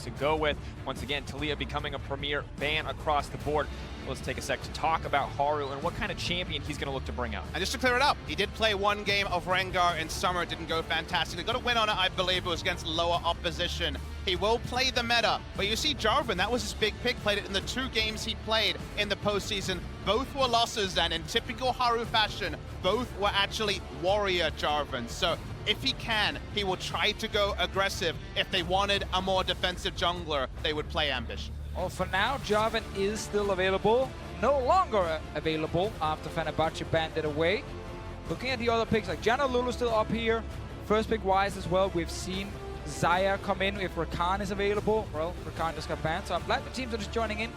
to go with. Once again, Taliyah becoming a premier ban across the board. Let's take a sec to talk about Haru and what kind of champion he's going to look to bring out. And just to clear it up, he did play one game of Rengar in summer. It didn't go fantastically. Got a win on it, I believe. It was against lower opposition. He will play the meta. But you see Jarvan, that was his big pick. Played it in the 2 games he played in the postseason. Both were losses, and in typical Haru fashion, both were actually warrior Jarvan. So if he can, he will try to go aggressive. If they wanted a more defensive jungler, they would play Ambition. Well, for now, Jarvan is still available. No longer available after Fenerbahce banned it away. Looking at the other picks, like Janna Lulu still up here. First pick wise as well, we've seen Xayah come in if Rakan is available. Well, Rakan just got banned, so I'm glad the teams are just joining in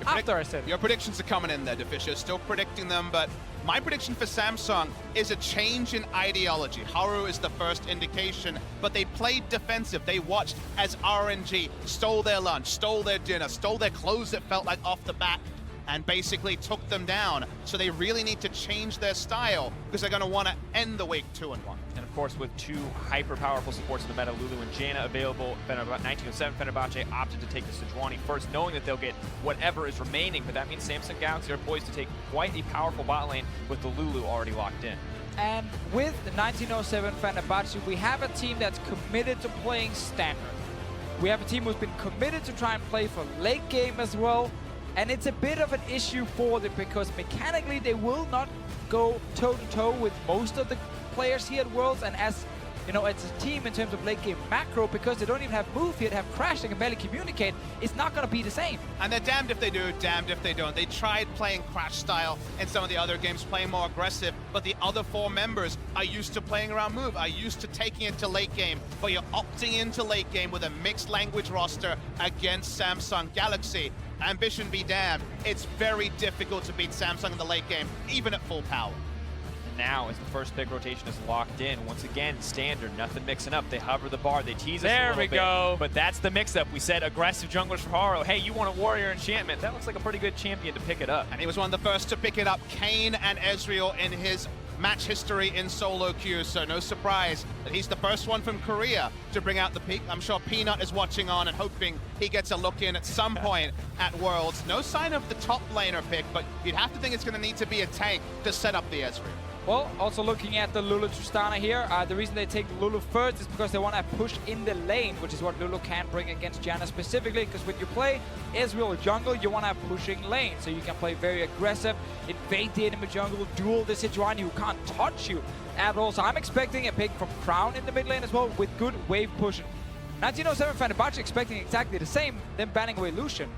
after I said it. Your predictions are coming in there, Deficio. Still predicting them, but my prediction for Samsung is a change in ideology. Haru is the first indication, but they played defensive. They watched as RNG stole their lunch, stole their dinner, stole their clothes, it felt like, off the bat, and basically took them down. So they really need to change their style because they're going to want to end the week 2-1. And of course, with 2 hyper-powerful supports in the meta, Lulu and Janna available, 1907 Fenerbahce opted to take the Sejuani first, knowing that they'll get whatever is remaining, but that means Samsung Galaxy are poised to take quite a powerful bot lane with the Lulu already locked in. And with the 1907 Fenerbahce, we have a team that's committed to playing standard. We have a team who's been committed to try and play for late game as well. And it's a bit of an issue for them because mechanically they will not go toe-to-toe with most of the players here at Worlds. And as you know, it's a team in terms of late game macro, because they don't even have move here, they have Crash, they can barely communicate, it's not going to be the same. And they're damned if they do, damned if they don't. They tried playing Crash style in some of the other games, playing more aggressive, but the other 4 members are used to playing around move, are used to taking it to late game, but you're opting into late game with a mixed language roster against Samsung Galaxy. Ambition be damned, it's very difficult to beat Samsung in the late game, even at full power. Now, as the first pick rotation is locked in, once again, standard, nothing mixing up. They hover the bar, they tease us a little bit. There we go. But that's the mix-up. We said aggressive junglers for Haru. Hey, you want a warrior enchantment? That looks like a pretty good champion to pick it up. And he was one of the first to pick it up. Kayn and Ezreal in his match history in solo queues, so no surprise that he's the first one from Korea to bring out the peak. I'm sure Peanut is watching on and hoping he gets a look in at some point at Worlds. No sign of the top laner pick, but you'd have to think it's going to need to be a tank to set up the Ezreal. Well, also looking at the Lulu Tristana here, the reason they take Lulu first is because they want to push in the lane, which is what Lulu can bring against Janna specifically, because when you play Ezreal jungle, you want to have pushing lane, so you can play very aggressive, invade the enemy jungle, duel the Sejuani who can't touch you at all. So I'm expecting a pick from Crown in the mid lane as well, with good wave pushing. 1907 Fenerbahce expecting exactly the same, then banning away Lucian.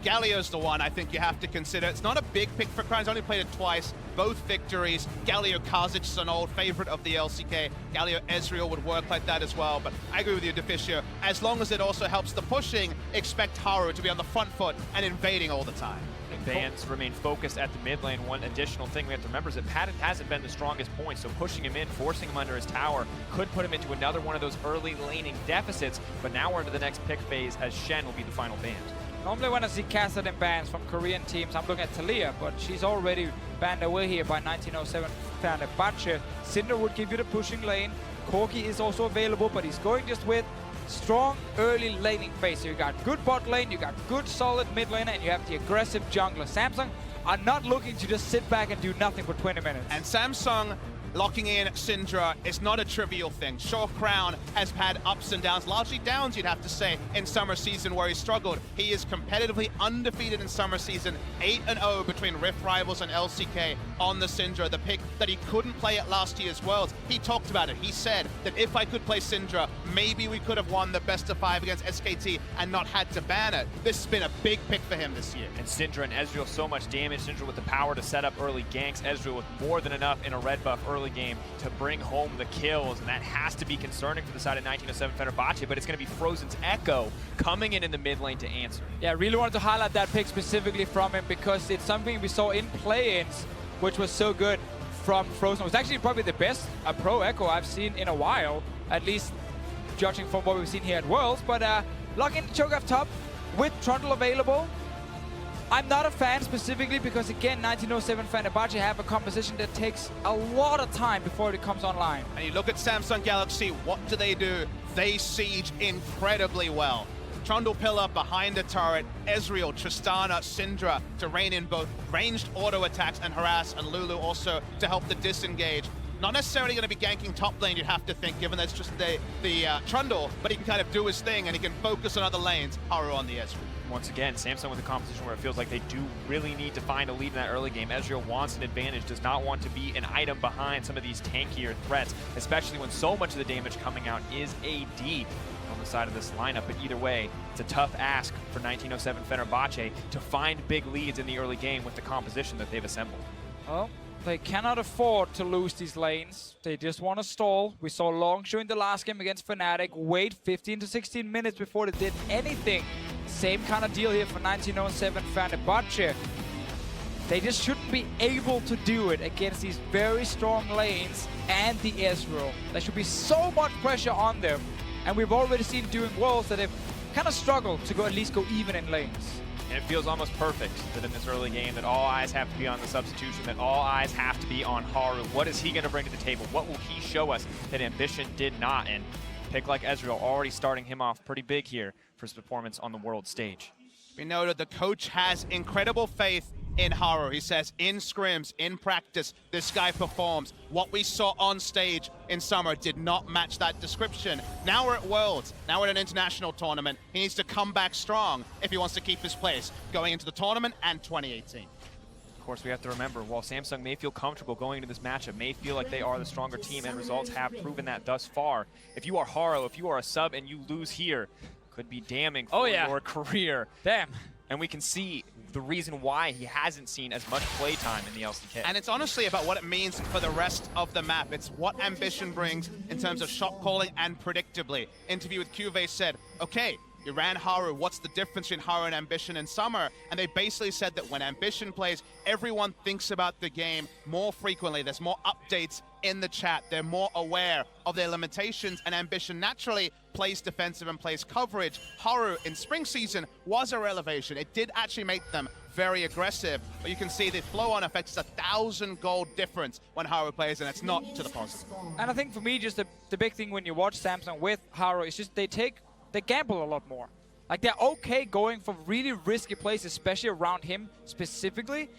Galio's the one I think you have to consider. It's not a big pick for Crown. He's only played it twice. Both victories. Galio Kazic is an old favorite of the LCK. Galio Ezreal would work like that as well. But I agree with you, Deficio. As long as it also helps the pushing, expect Haru to be on the front foot and invading all the time. Bans remain focused at the mid lane. One additional thing we have to remember is that Patton hasn't been the strongest point, so pushing him in, forcing him under his tower, could put him into another one of those early laning deficits. But now we're into the next pick phase, as Shen will be the final banned. Normally when I see Kassadin bans from Korean teams, I'm looking at Taliyah, but she's already banned away here by 1907 Fenerbahce. Cinder would give you the pushing lane. Corki is also available, but he's going just with strong early laning phase. So you got good bot lane, you got good solid mid lane, and you have the aggressive jungler. Samsung are not looking to just sit back and do nothing for 20 minutes. And Samsung locking in Syndra is not a trivial thing. Sure, Crown has had ups and downs, largely downs, you'd have to say, in summer season where he struggled. He is competitively undefeated in summer season, 8-0 between Rift Rivals and LCK on the Syndra, the pick that he couldn't play at last year's Worlds. He talked about it. He said that if I could play Syndra, maybe we could have won the best of 5 against SKT and not had to ban it. This has been a big pick for him this year. And Syndra and Ezreal so much damage. Syndra with the power to set up early ganks. Ezreal with more than enough in a red buff early game to bring home the kills, and that has to be concerning for the side of 1907 Fenerbahce, but it's going to be Frozen's Echo coming in the mid lane to answer. Yeah, I really wanted to highlight that pick specifically from him because it's something we saw in play-ins, which was so good from Frozen. It was actually probably the best pro Echo I've seen in a while, at least judging from what we've seen here at Worlds. But lock in Cho'Gath top with Trundle available. I'm not a fan specifically because, again, 1907 Fenerbahce have a composition that takes a lot of time before it comes online. And you look at Samsung Galaxy, what do? They siege incredibly well. Trundle pillar behind the turret, Ezreal, Tristana, Syndra to rein in both ranged auto attacks and harass, and Lulu also to help the disengage. Not necessarily going to be ganking top lane, you'd have to think, given that's just the Trundle, but he can kind of do his thing and he can focus on other lanes. Haru on the Ezreal. Once again, Samsung with a composition where it feels like they do really need to find a lead in that early game. Ezreal wants an advantage, does not want to be an item behind some of these tankier threats, especially when so much of the damage coming out is AD on the side of this lineup. But either way, it's a tough ask for 1907 Fenerbahce to find big leads in the early game with the composition that they've assembled. Well, they cannot afford to lose these lanes. They just want to stall. We saw Longshoe in the last game against Fnatic wait 15 to 16 minutes before they did anything. Same kind of deal here for 1907 Fenerbahce. They just shouldn't be able to do it against these very strong lanes and the Ezreal. There should be so much pressure on them. And we've already seen during Worlds that they've kind of struggled to at least go even in lanes. And it feels almost perfect that in this early game that all eyes have to be on the substitution, that all eyes have to be on Haru. What is he going to bring to the table? What will he show us that Ambition did not? And pick like Ezreal already starting him off pretty big here for his performance on the world stage. We know that the coach has incredible faith in Haru. He says in scrims, in practice, this guy performs. What we saw on stage in summer did not match that description. Now we're at Worlds, now we're at an international tournament. He needs to come back strong if he wants to keep his place going into the tournament and 2018. Of course, we have to remember, while Samsung may feel comfortable going into this matchup, may feel like they are the stronger team, and results have proven that thus far. If you are Haru, if you are a sub and you lose here, could be damning for your career. Damn. And we can see the reason why he hasn't seen as much playtime in the LCK. And it's honestly about what it means for the rest of the map. It's what Ambition brings in terms of shot calling and predictably. Interview with Cuvée said, okay, you ran Haru, what's the difference between Haru and Ambition in summer? And they basically said that when Ambition plays, everyone thinks about the game more frequently. There's more updates in the chat. They're more aware of their limitations, and Ambition naturally plays defensive and plays coverage. Haru in spring season was a relevation. It did actually make them very aggressive, but you can see the flow-on effect is 1,000 gold difference when Haru plays, and it's not to the positive. And I think for me, just the big thing when you watch Samsung with Haru is just they gamble a lot more. Like, they're okay going for really risky plays, especially around him specifically.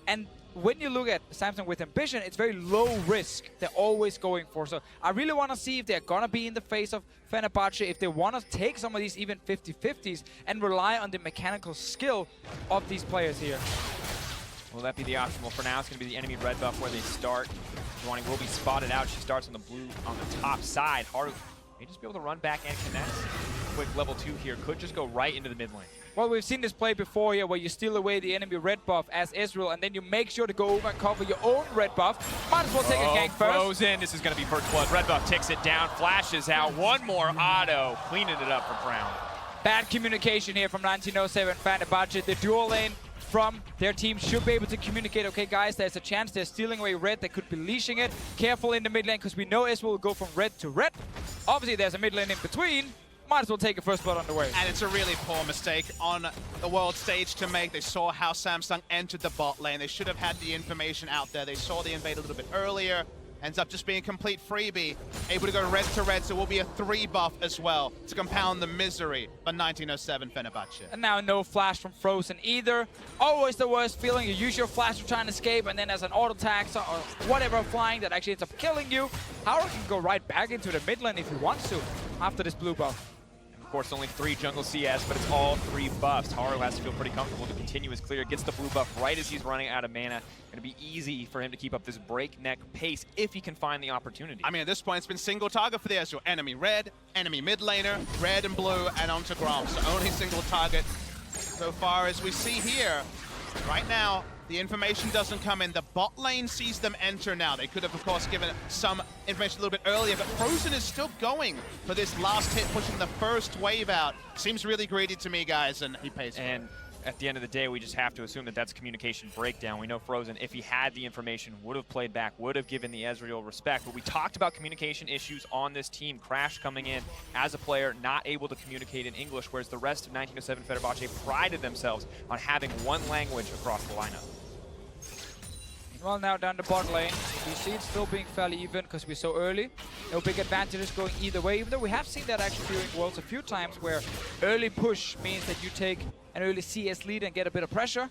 And when you look at Samsung with Ambition, it's very low risk they're always going for. So I really want to see if they're going to be in the face of Fenerbahce, if they want to take some of these even 50-50s and rely on the mechanical skill of these players here. Will that be the option? Well, for now, it's going to be the enemy red buff where they start. Sejuani will be spotted out. She starts on the blue on the top side. Haru may just be able to run back and connect. Quick level 2 here. Could just go right into the mid lane. Well, we've seen this play before here where you steal away the enemy red buff as Ezreal, and then you make sure to go over and cover your own red buff. Might as well take a gank first. Frozen. This is going to be first blood. Red buff takes it down, flashes out. One more auto, cleaning it up for Brown. Bad communication here from 1907 Fenerbahce. The dual lane from their team should be able to communicate, okay guys, there's a chance they're stealing away red, they could be leashing it. Careful in the mid lane, because we know Ezreal will go from red to red. Obviously there's a mid lane in between. Might as well take a first blood on the way. And it's a really poor mistake on the world stage to make. They saw how Samsung entered the bot lane. They should have had the information out there. They saw the invade a little bit earlier. Ends up just being a complete freebie. Able to go red to red, so will be a 3 buff as well to compound the misery for 1907 Fenerbahce. And now no flash from Frozen either. Always the worst feeling. You use your flash to try and escape, and then as an auto attack or whatever flying that actually ends up killing you, Haru can go right back into the mid lane if he wants to after this blue buff. Of course, only 3 jungle CS, but it's all 3 buffs. Haru has to feel pretty comfortable to continue his clear. Gets the blue buff right as he's running out of mana. Going to be easy for him to keep up this breakneck pace if he can find the opportunity. I mean, at this point, it's been single target for the Ezreal. Enemy red, enemy mid laner, red and blue, and onto Grom. So only single target so far as we see here. Right now, the information doesn't come in. The bot lane sees them enter now. They could have, of course, given some information a little bit earlier, but Frozen is still going for this last hit, pushing the first wave out. Seems really greedy to me, guys, and he pays for it. And at the end of the day, we just have to assume that that's communication breakdown. We know Frozen, if he had the information, would have played back, would have given the Ezreal respect. But we talked about communication issues on this team. Crash coming in as a player, not able to communicate in English, whereas the rest of 1907 Fenerbahce prided themselves on having one language across the lineup. Well, now down the bot lane, we see it's still being fairly even because we're so early. No big advantages going either way, even though we have seen that actually during Worlds a few times where early push means that you take an early CS lead and get a bit of pressure.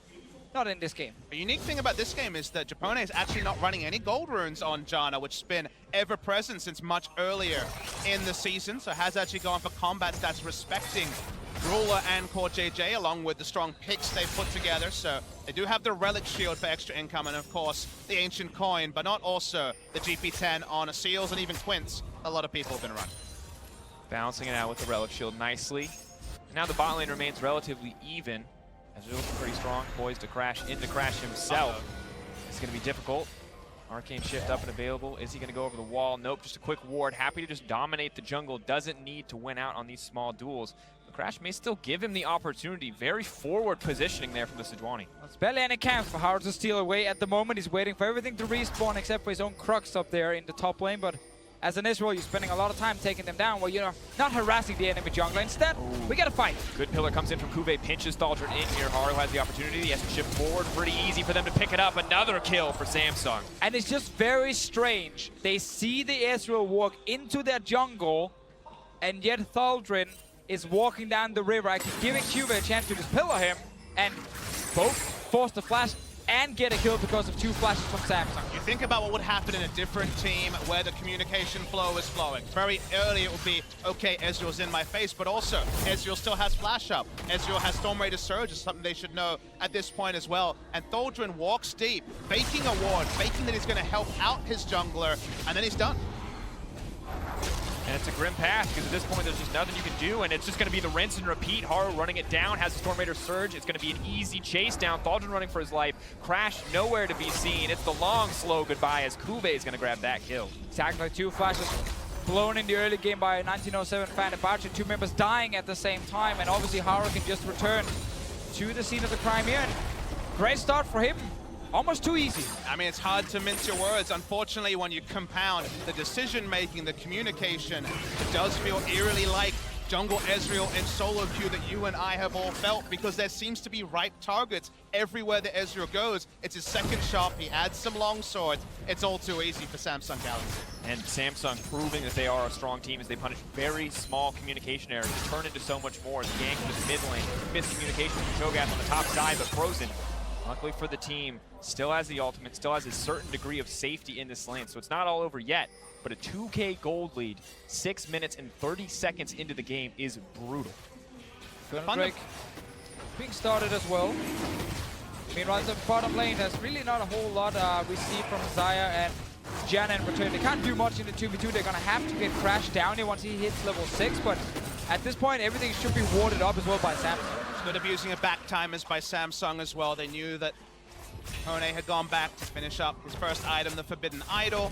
Not in this game. The unique thing about this game is that Japone is actually not running any gold runes on Janna, which has been ever present since much earlier in the season. So has actually gone for combats that's respecting Ruler and Core JJ, along with the strong picks they've put together. So they do have the Relic Shield for extra income, and of course the Ancient Coin, but not also the GP10 on Seals and even Quints. A lot of people have been running. Balancing it out with the Relic Shield nicely. Now the bot lane remains relatively even. Ezreal's pretty strong, poised to crash into Crash himself. It's going to be difficult. Arcane Shift up and available. Is he going to go over the wall? Nope, just a quick ward. Happy to just dominate the jungle. Doesn't need to win out on these small duels. But Crash may still give him the opportunity. Very forward positioning there from the Sejuani. It's barely any camps for Howard to steal away at the moment. He's waiting for everything to respawn except for his own Crux up there in the top lane. But as an Israel, you're spending a lot of time taking them down while you're not harassing the enemy jungler. Instead, we gotta fight. Good pillar comes in from Kuve, pinches Thaldrun in here. Haru has the opportunity. He has to shift forward. Pretty easy for them to pick it up. Another kill for Samsung. And it's just very strange. They see the Israel walk into their jungle, and yet Thaldrun is walking down the river, actually giving Kuve a chance to just pillar him, and both force the flash and get a kill because of 2 flashes from Samsung. You think about what would happen in a different team where the communication flow is flowing. Very early it would be, okay, Ezreal's in my face, but also Ezreal still has flash up. Ezreal has Storm Raider Surge, is something they should know at this point as well. And Thaldrun walks deep, faking a ward, faking that he's going to help out his jungler, and then he's done. And it's a grim path, because at this point there's just nothing you can do, and it's just going to be the rinse and repeat. Haru running it down, has the Storm Raider Surge. It's going to be an easy chase down. Thaldrun running for his life. Crash nowhere to be seen. It's the long, slow goodbye as Kuve is going to grab that kill. Exactly, 2 flashes blown in the early game by 1907 Fenerbahce. 2 members dying at the same time, and obviously Haru can just return to the scene of the crime here. And great start for him. Almost too easy. I mean, it's hard to mince your words. Unfortunately, when you compound the decision-making, the communication, it does feel eerily like jungle Ezreal and solo queue that you and I have all felt, because there seems to be ripe targets everywhere that Ezreal goes. It's his second shot. He adds some long swords. It's all too easy for Samsung Galaxy. And Samsung proving that they are a strong team as they punish very small communication errors to turn into so much more. The gank was mid lane, miscommunication from Cho'Gath on the top side, but Frozen, luckily for the team, still has the ultimate, still has a certain degree of safety in this lane. So it's not all over yet, but a 2K gold lead, 6 minutes and 30 seconds into the game is brutal. Break being started as well. Meanwhile, the bottom lane, there's really not a whole lot we see from Xayah and Janna in return. They can't do much in the 2v2. They're gonna have to get Crash down here once he hits level 6, but at this point, everything should be warded up as well by Samsung. Good abusing of back timers by Samsung as well. They knew that Hone had gone back to finish up his first item, the Forbidden Idol.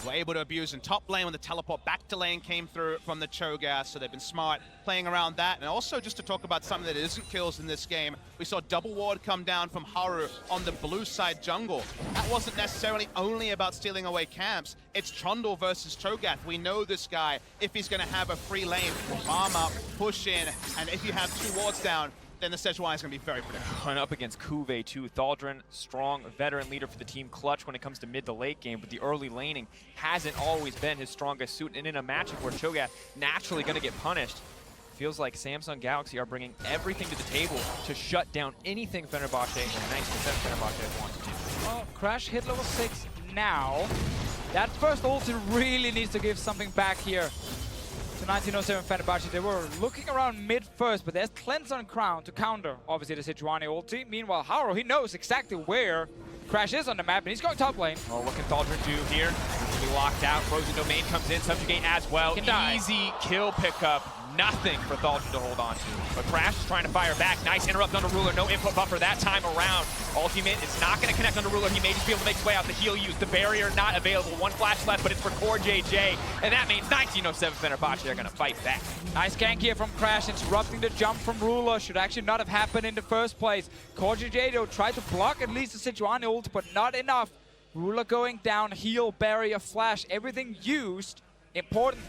They were able to abuse in top lane when the teleport back to lane came through from the Cho'Gath, so they've been smart playing around that. And also just to talk about something that isn't kills in this game, we saw double ward come down from Haru on the blue side jungle. That wasn't necessarily only about stealing away camps. It's Trundle versus Cho'Gath. We know this guy, if he's going to have a free lane, farm up, push in, and if you have 2 wards down, then the Sejuani is going to be very predictable. And up against Kuve too. Thaldrun, strong veteran leader for the team, clutch when it comes to mid to late game, but the early laning hasn't always been his strongest suit. And in a matchup where Cho'Gath naturally going to get punished, feels like Samsung Galaxy are bringing everything to the table to shut down anything Fenerbahce and 90% Fenerbahce wants to do. Well, Crash hit level 6 now. That first ulti really needs to give something back here to 1907 Fenerbahce. They were looking around mid first, but there's Cleanse on Crown to counter, obviously, the Sejuani ulti. Meanwhile, Haru, he knows exactly where Crash is on the map, and he's going top lane. Oh, what can Thaldrun do here? He'll be locked out. Frozen Domain comes in. Subjugate as well. Easy kill pickup. Nothing for Thaldrun to hold on to. But Crash is trying to fire back. Nice interrupt on the Ruler. No input buffer that time around. Ultimate is not going to connect on the Ruler. He may just be able to make his way out. The heal used. The barrier not available. 1 flash left, but it's for Core JJ. And that means 1907 Fenerbahce are going to fight back. Nice gank here from Crash, interrupting the jump from Ruler. Should actually not have happened in the first place. Core JJ, though, tried to block at least the Sejuani ult, but not enough. Ruler going down, heal, barrier, flash, everything used. Important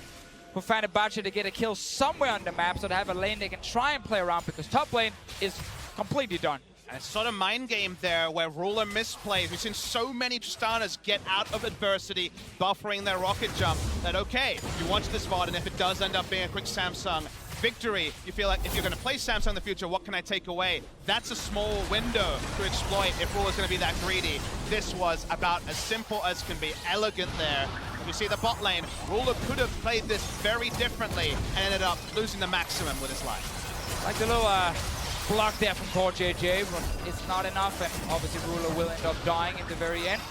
for Fenerbahce to get a kill somewhere on the map so they have a lane they can try and play around, because top lane is completely done. And it's sort of mind game there where Ruler misplays. We've seen so many Tristanas get out of adversity, buffering their rocket jump, that okay, you watch this VOD, and if it does end up being a quick Samsung victory, you feel like if you're going to play Samsung in the future, what can I take away? That's a small window to exploit if Ruler's going to be that greedy. This was about as simple as can be, elegant there. You see the bot lane, Ruler could have played this very differently and ended up losing the maximum with his life. Like the little block there from Core JJ, but it's not enough, and obviously Ruler will end up dying at the very end.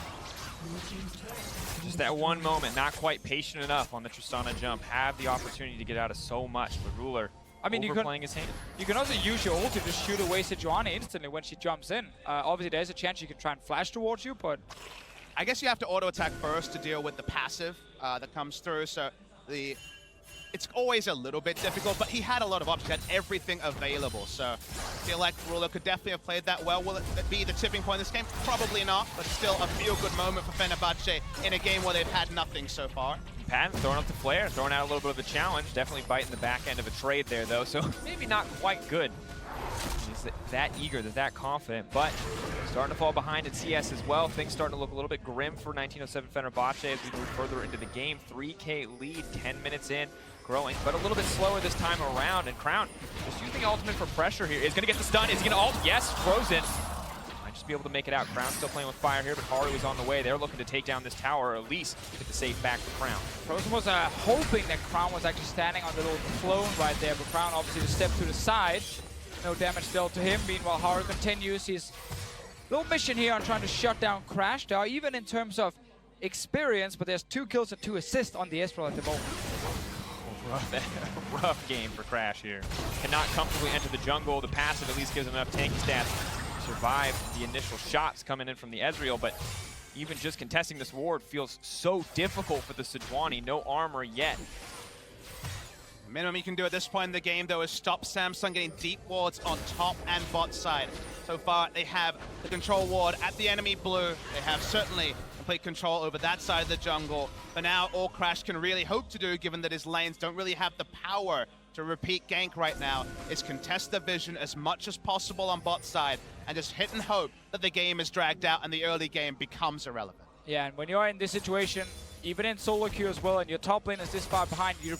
Just that one moment, not quite patient enough on the Tristana jump. Have the opportunity to get out of so much, but Ruler overplaying his hand. You can also use your ult to just shoot away Sejuani instantly when she jumps in. Obviously, there's a chance you can try and flash towards you, but I guess you have to auto-attack first to deal with the passive that comes through, so it's always a little bit difficult, but he had a lot of options, he had everything available, so I feel like Ruler could definitely have played that well. Will it be the tipping point in this game? Probably not, but still a feel-good moment for Fenerbahce in a game where they've had nothing so far. Patton throwing up the flare, throwing out a little bit of a challenge, definitely biting the back end of a trade there though, so maybe not quite good. He's that eager, that confident, but starting to fall behind at CS as well. Things starting to look a little bit grim for 1907 Fenerbahce as we move further into the game. 3K lead, 10 minutes in, growing, but a little bit slower this time around. And Crown just using the ultimate for pressure here. Is going to get the stun. Is he going to ult? Yes, frozen. Might just be able to make it out. Crown still playing with fire here, but Haru is on the way. They're looking to take down this tower, or at least get the save back to Crown. Frozen was hoping that Crown was actually standing on the little clone right there, but Crown obviously just stepped to the side. No damage dealt to him. Meanwhile, Haru continues his little mission here on trying to shut down Crash. Now, even in terms of experience, but there's 2 kills and 2 assists on the Ezreal at the moment. Rough game for Crash here. Cannot comfortably enter the jungle. The passive at least gives him enough tanky stats to survive the initial shots coming in from the Ezreal, but even just contesting this ward feels so difficult for the Sejuani. No armor yet. Minimum you can do at this point in the game, though, is stop Samsung getting deep wards on top and bot side. So far, they have the control ward at the enemy blue. They have certainly complete control over that side of the jungle. But now all Crash can really hope to do, given that his lanes don't really have the power to repeat gank right now, is contest the vision as much as possible on bot side and just hit and hope that the game is dragged out and the early game becomes irrelevant. Yeah, and when you're in this situation, even in solo queue as well, and your top lane is this far behind, you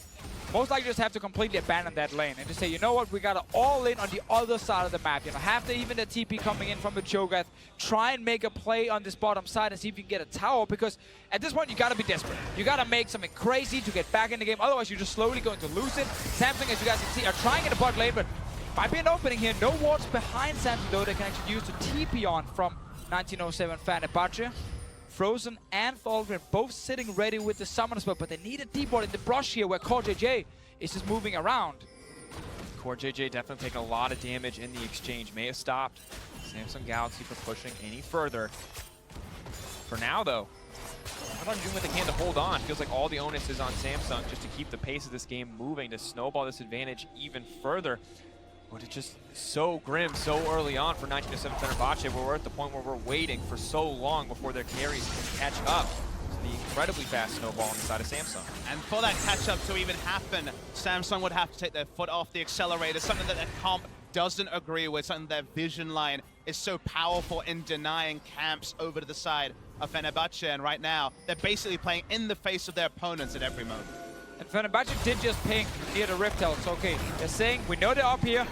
most likely just have to completely abandon that lane and just say, you know what, we got to all in on the other side of the map. You know, have even the TP coming in from the Cho'Gath, try and make a play on this bottom side and see if you can get a tower, because at this point you got to be desperate. You got to make something crazy to get back in the game, otherwise you're just slowly going to lose it. Samsung, as you guys can see, are trying in the bot lane, but might be an opening here. No wards behind Samsung though they can actually use to TP on from 1907 Fenerbahce. Frozen and Thorgrim both sitting ready with the summon spell, but they need a deep ward in the brush here where Core JJ is just moving around. Core JJ definitely taking a lot of damage in the exchange. May have stopped Samsung Galaxy from pushing any further. For now, though, they're doing what they can to hold on. Feels like all the onus is on Samsung just to keep the pace of this game moving, to snowball this advantage even further. But it's just so grim so early on for 1907 Fenerbahce, where we're at the point where we're waiting for so long before their carries can catch up to the incredibly fast snowball on the side of Samsung. And for that catch-up to even happen, Samsung would have to take their foot off the accelerator, something that their comp doesn't agree with, something their vision line is so powerful in denying camps over to the side of Fenerbahce. And right now, they're basically playing in the face of their opponents at every moment. And Fenerbahce did just ping near the Rift Hill. So, okay, they're saying, we know they're up here.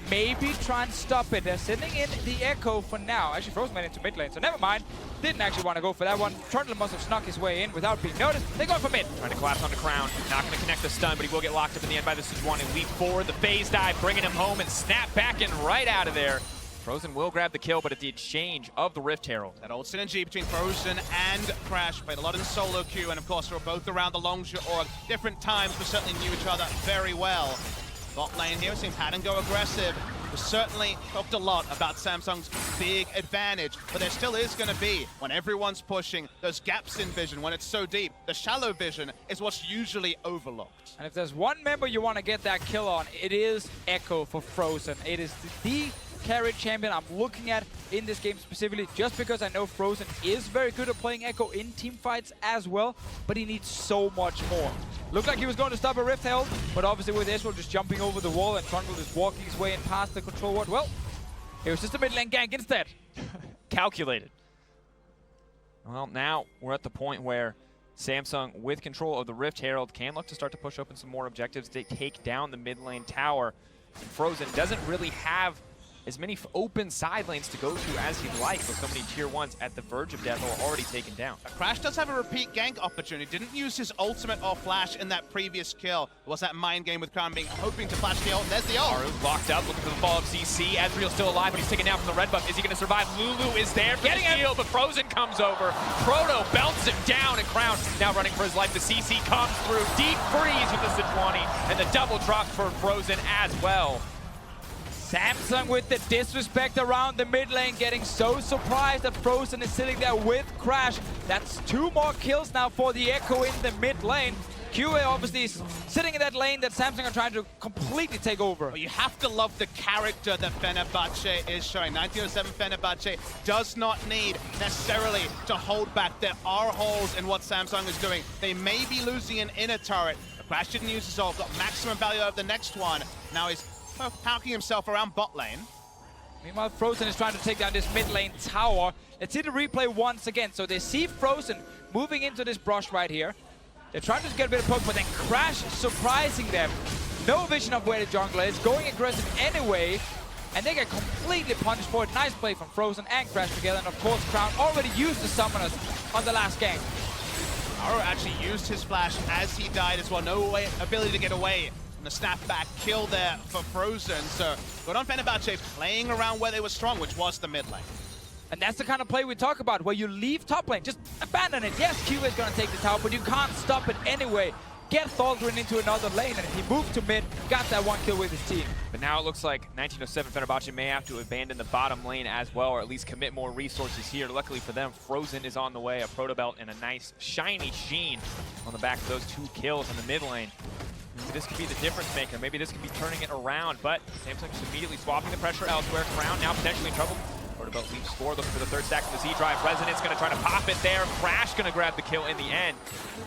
Maybe try and stop it. They're sending in the Echo for now. Actually, Frozen went into mid lane, so never mind. Didn't actually want to go for that one. Trundle must have snuck his way in without being noticed. They're going for mid. Trying to collapse onto Crown. Not going to connect the stun, but he will get locked up in the end by the Sejuani. Leap forward, the phase dive, bringing him home and snap back in right out of there. Frozen will grab the kill, but at the exchange of the Rift Herald. That old synergy between Frozen and Crash played a lot in solo queue, and of course they were both around the Longshore org. Different times, but certainly knew each other very well. Bot lane here, seeing Patton go aggressive. We certainly talked a lot about Samsung's big advantage, but there still is going to be, when everyone's pushing, those gaps in vision, when it's so deep. The shallow vision is what's usually overlooked. And if there's one member you want to get that kill on, it is Echo for Frozen. It is the carry champion I'm looking at in this game specifically, just because I know Frozen is very good at playing Echo in team fights as well, but he needs so much more. Looked like he was going to stop a Rift Herald, but obviously with Ezreal just jumping over the wall and Trundle just walking his way in past the control ward, well, It was just a mid lane gank instead. Calculated. Well, now we're at the point where Samsung, with control of the Rift Herald, can look to start to push open some more objectives. They take down the mid lane tower. And Frozen doesn't really have as many open side lanes to go to as he'd like, with so many tier 1s at the verge of death or already taken down. Crash does have a repeat gank opportunity. Didn't use his ultimate or flash in that previous kill. It was that mind game with Crown being hoping to flash the ult. There's the ult. Haru locked up, looking for the follow-up CC. Ezreal's still alive, but he's taken down from the red buff. Is he going to survive? Lulu is there for the steal, but Frozen comes over. Proto belts him down, and Crown now running for his life. The CC comes through. Deep freeze with the Sejuani, and the double drop for Frozen as well. Samsung with the disrespect around the mid lane, getting so surprised that Frozen is sitting there with Crash. That's 2 more kills now for the Echo in the mid lane. QA obviously is sitting in that lane that Samsung are trying to completely take over. Well, you have to love the character that Fenerbahce is showing. 1907 Fenerbahce does not need necessarily to hold back. There are holes in what Samsung is doing. They may be losing an inner turret. Crash didn't use his ult, got maximum value out of the next one. Now he's poking himself around bot lane. Meanwhile, Frozen is trying to take down this mid lane tower. Let's see the replay once again. So they see Frozen moving into this brush right here. They're trying to get a bit of poke, but then Crash surprising them. No vision of where the jungler is, going aggressive anyway. And they get completely punished for it. Nice play from Frozen and Crash together. And of course, Crown already used the summoners on the last game. Haru actually used his flash as he died as well. No ability to get away. The snapback kill there for Frozen. So good on Fenerbahce playing around where they were strong, which was the mid lane. And that's the kind of play we talk about, where you leave top lane, just abandon it. Yes, QA is going to take the tower, but you can't stop it anyway. Get Thaldrin into another lane, and he moved to mid, got that 1 kill with his team. But now it looks like 1907 Fenerbahce may have to abandon the bottom lane as well, or at least commit more resources here. Luckily for them, Frozen is on the way, a proto belt and a nice shiny sheen on the back of those 2 kills in the mid lane. Maybe this could be the difference maker. Maybe this could be turning it around, but Samsung just immediately swapping the pressure elsewhere. Crown now potentially in trouble. Proto leaps forward, looking for the 3rd stack of the Z-Drive. Resonance going to try to pop it there. Crash going to grab the kill in the end.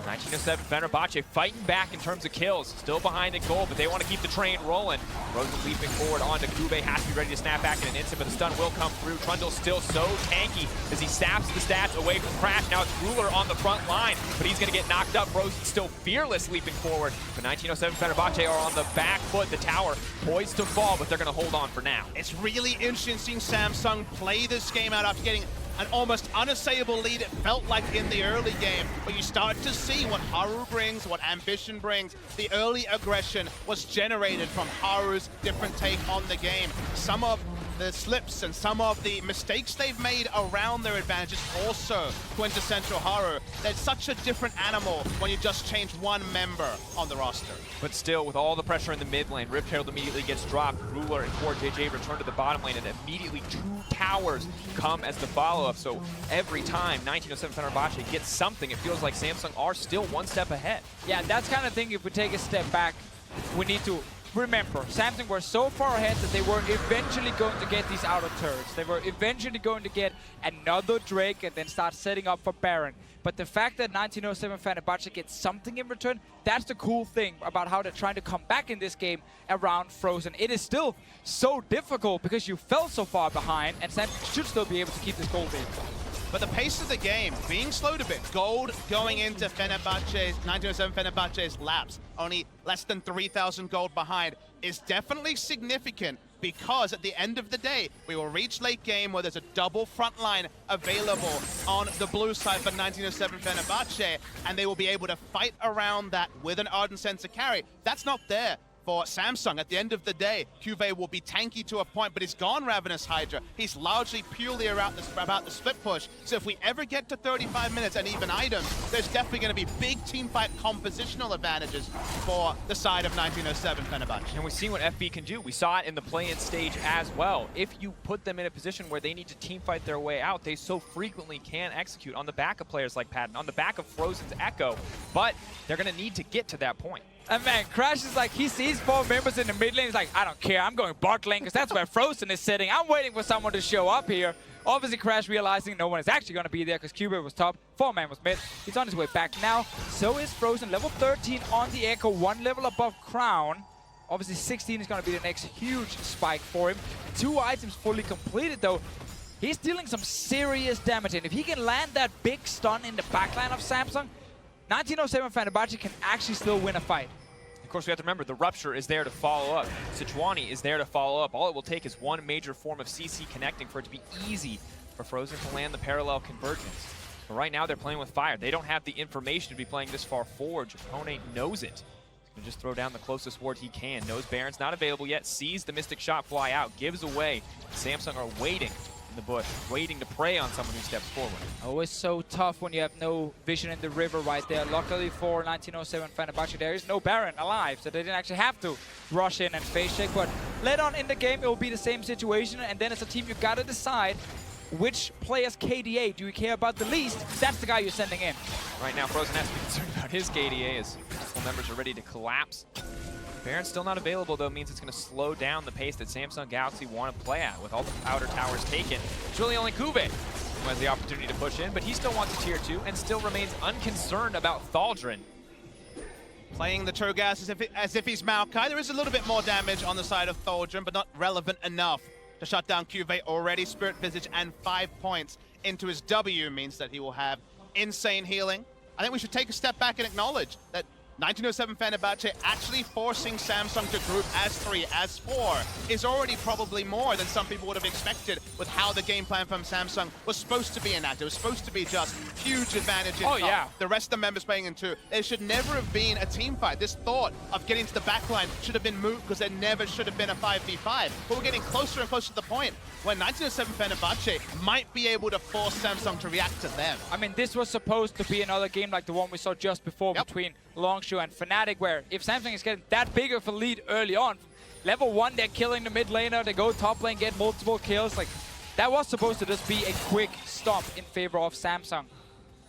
1907 Fenerbahce fighting back in terms of kills. Still behind in goal, but they want to keep the train rolling. Rosen leaping forward onto Kube. Has to be ready to snap back in an instant, but the stun will come through. Trundle's still so tanky as he saps the stats away from Crash. Now it's Ruler on the front line, but he's going to get knocked up. Rosen still fearless leaping forward. But 1907 Fenerbahce are on the back foot. The tower poised to fall, but they're going to hold on for now. It's really interesting seeing Samsung play this game out after getting an almost unassailable lead, it felt like in the early game. But you start to see what Haru brings, what Ambition brings. The early aggression was generated from Haru's different take on the game. Some of the slips and some of the mistakes they've made around their advantages also quintessential Haru. They're such a different animal when you just change one member on the roster. But still, with all the pressure in the mid lane, Rift Herald immediately gets dropped. Ruler and Core JJ return to the bottom lane, and immediately 2 towers come as the follow-up. So every time 1907 Fenerbahce gets something, it feels like Samsung are still 1 step ahead. Yeah, that's kind of thing. If we take a step back, we need to remember, Samsung were so far ahead that they were eventually going to get these outer turrets. They were eventually going to get another Drake and then start setting up for Baron. But the fact that 1907 Fenerbahce gets something in return, that's the cool thing about how they're trying to come back in this game around Frozen. It is still so difficult because you fell so far behind, and Samsung should still be able to keep this gold lead. But the pace of the game being slowed a bit. Gold going into 1907 Fenerbahce's laps, only less than 3,000 gold behind, is definitely significant because at the end of the day, we will reach late game where there's a double front line available on the blue side for 1907 Fenerbahce, and they will be able to fight around that with an Ardent Sensor carry. That's not there for Samsung. At the end of the day, Cuvée will be tanky to a point, but he's gone Ravenous Hydra. He's largely purely about the split push. So if we ever get to 35 minutes and even items, there's definitely going to be big teamfight compositional advantages for the side of 1907 Fenerbahce. And we've seen what FB can do. We saw it in the play-in stage as well. If you put them in a position where they need to teamfight their way out, they so frequently can execute on the back of players like Patton, on the back of Frozen's Echo, but they're going to need to get to that point. And man, Crash is like, he sees 4 members in the mid lane. He's like, I don't care. I'm going bot lane because that's where Frozen is sitting. I'm waiting for someone to show up here. Obviously, Crash realizing no one is actually going to be there because Cubert was top. 4-man was mid. He's on his way back now. So is Frozen. Level 13 on the Echo. 1 level above Crown. Obviously 16 is going to be the next huge spike for him. 2 items fully completed though. He's dealing some serious damage, and if he can land that big stun in the backline of Samsung, 1907 Fenerbahce can actually still win a fight. Of course, we have to remember, the Rupture is there to follow up. Sejuani is there to follow up. All it will take is one major form of CC connecting for it to be easy for Frozen to land the parallel convergence. But right now, they're playing with fire. They don't have the information to be playing this far forward. Japone knows it. He's going to just throw down the closest ward he can. Knows Baron's not available yet. Sees the Mystic Shot fly out. Gives away. Samsung are waiting in the bush, waiting to prey on someone who steps forward. Always so tough when you have no vision in the river right there. Luckily for 1907 Fenerbahce, there is no Baron alive, so they didn't actually have to rush in and face check. But later on in the game, it will be the same situation, and then as a team, you gotta decide which player's KDA do you care about the least. That's the guy you're sending in. Right now, Frozen has to be concerned about his KDA as multiple members are ready to collapse. Baron's still not available, though, means it's going to slow down the pace that Samsung Galaxy want to play at. With all the outer towers taken, it's really only Kube who has the opportunity to push in, but he still wants a tier 2 and still remains unconcerned about Thaldrun. Playing the Cho'Gath as if he's Maokai. There is a little bit more damage on the side of Thaldrun, but not relevant enough to shut down Cuvée. Already Spirit Visage and 5 points into his W means that he will have insane healing. I think we should take a step back and acknowledge that 1907 Fenerbahce actually forcing Samsung to group as 3, as 4 is already probably more than some people would have expected with how the game plan from Samsung was supposed to be enacted. It was supposed to be just huge advantage in top. Yeah. The rest of the members playing in 2. There should never have been a team fight. This thought of getting to the backline should have been moot because there never should have been a 5v5. But we're getting closer and closer to the point when 1907 Fenerbahce might be able to force Samsung to react to them. I mean, this was supposed to be another game like the one we saw just before between Longshu and Fnatic, where if Samsung is getting that big of a lead early on, level 1, they're killing the mid laner, they go top lane, get multiple kills. Like, that was supposed to just be a quick stop in favor of Samsung.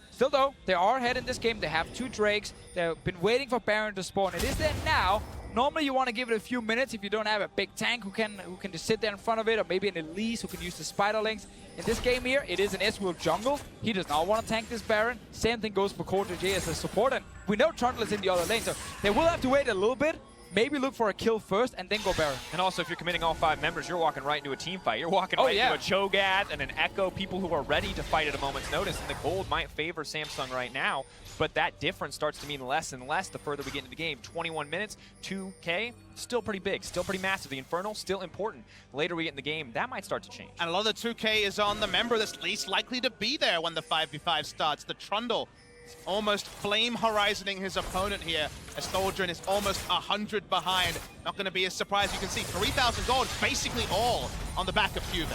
Still though, they are ahead in this game. They have 2 Drakes. They've been waiting for Baron to spawn. It is there now. Normally you want to give it a few minutes if you don't have a big tank who can just sit there in front of it, or maybe an Elise who can use the Spider Links. In this game here, it is an S-Will jungle. He does not want to tank this Baron. Same thing goes for J as a support, and we know Trundle is in the other lane, so they will have to wait a little bit. Maybe look for a kill first and then go Baron. And also, if you're committing all 5 members, you're walking right into a team fight. You're walking right into a Cho'Gath and an Echo, people who are ready to fight at a moment's notice. And the gold might favor Samsung right now, but that difference starts to mean less and less the further we get into the game. 21 minutes, 2K, still pretty big, still pretty massive. The Infernal, still important. Later we get in the game, that might start to change. And a lot of the 2K is on the member that's least likely to be there when the 5v5 starts. The Trundle almost flame horizoning his opponent here as Thaldrun is almost 100 behind. Not going to be a surprise. You can see 3,000 gold, basically all on the back of Cuvée.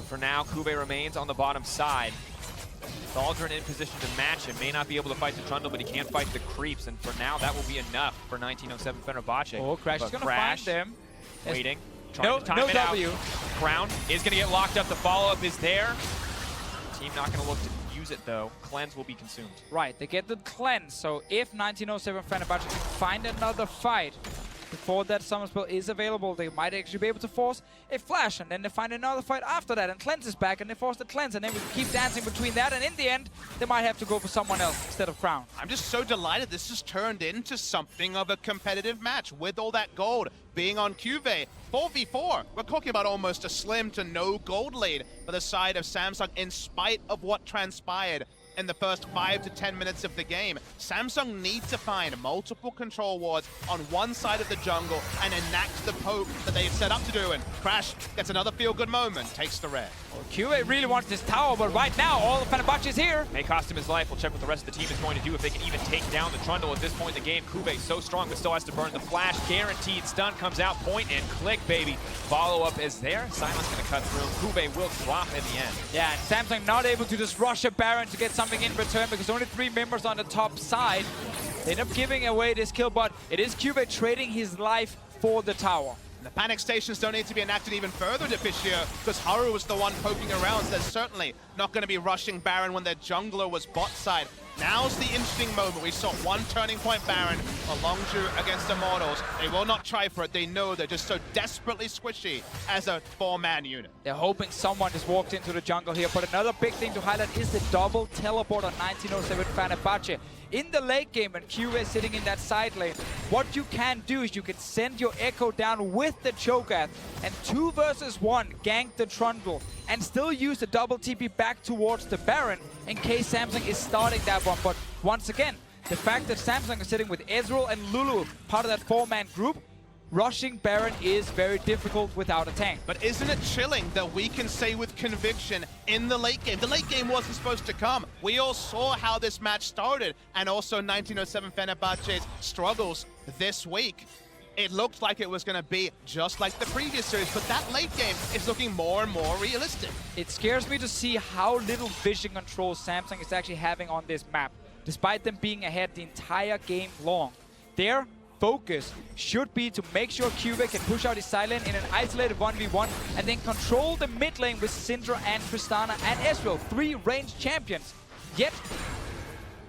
For now, Kube remains on the bottom side. Thaldrun in position to match him. May not be able to fight the Trundle, but he can fight the creeps. And for now, that will be enough for 1907 Fenerbahce. Oh, Crash is going to find them. Waiting. Trying to time it W. out. Crown is going to get locked up. The follow-up is there. Team not going to look to use it, though. Cleanse will be consumed. Right, they get the cleanse. So if 1907 Fenerbahce can find another fight before that summer spell is available, they might actually be able to force a flash, and then they find another fight after that, and cleanse is back, and they force the cleanse, and then we keep dancing between that, and in the end, they might have to go for someone else instead of Crown. I'm just so delighted this has turned into something of a competitive match with all that gold being on Cuvée. 4v4, we're talking about almost a slim to no gold lead for the side of Samsung in spite of what transpired in the first 5 to 10 minutes of the game. Samsung need to find multiple control wards on one side of the jungle and enact the poke that they've set up to do, and Crash gets another feel-good moment, takes the red. Well, QA really wants this tower, but right now, all of Fenerbahce is here. May cost him his life. We'll check what the rest of the team is going to do if they can even take down the Trundle at this point in the game. Kube so strong, but still has to burn the flash. Guaranteed stun comes out, point and click, baby. Follow-up is there. Silence going to cut through. Kube will drop in the end. Yeah, and Samsung not able to just rush a Baron to get something in return because only 3 members on the top side. They end up giving away this kill, but it is Kube trading his life for the tower. The panic stations don't need to be enacted even further, Deficio, because Haru was the one poking around, so they're certainly not going to be rushing Baron when their jungler was bot side. Now's the interesting moment. We saw one turning point Baron, a Longzhu against Immortals. They will not try for it. They know they're just so desperately squishy as a 4-man unit. They're hoping someone just walked into the jungle here, but another big thing to highlight is the double teleport on 1907 Fenerbahce. In the late game, when QA is sitting in that side lane, what you can do is you can send your Echo down with the Cho'Gath and 2 versus 1 gank the Trundle and still use the double TP back towards the Baron in case Samsung is starting that one. But once again, the fact that Samsung is sitting with Ezreal and Lulu, part of that 4-man group, rushing Baron is very difficult without a tank. But isn't it chilling that we can say with conviction in the late game? The late game wasn't supposed to come. We all saw how this match started, and also 1907 Fenerbahce's struggles this week. It looked like it was going to be just like the previous series, but that late game is looking more and more realistic. It scares me to see how little vision control Samsung is actually having on this map, despite them being ahead the entire game long. Their focus should be to make sure Cube can push out his side lane in an isolated 1v1 and then control the mid lane with Syndra and Tristana and Ezreal, 3 ranged champions. Yet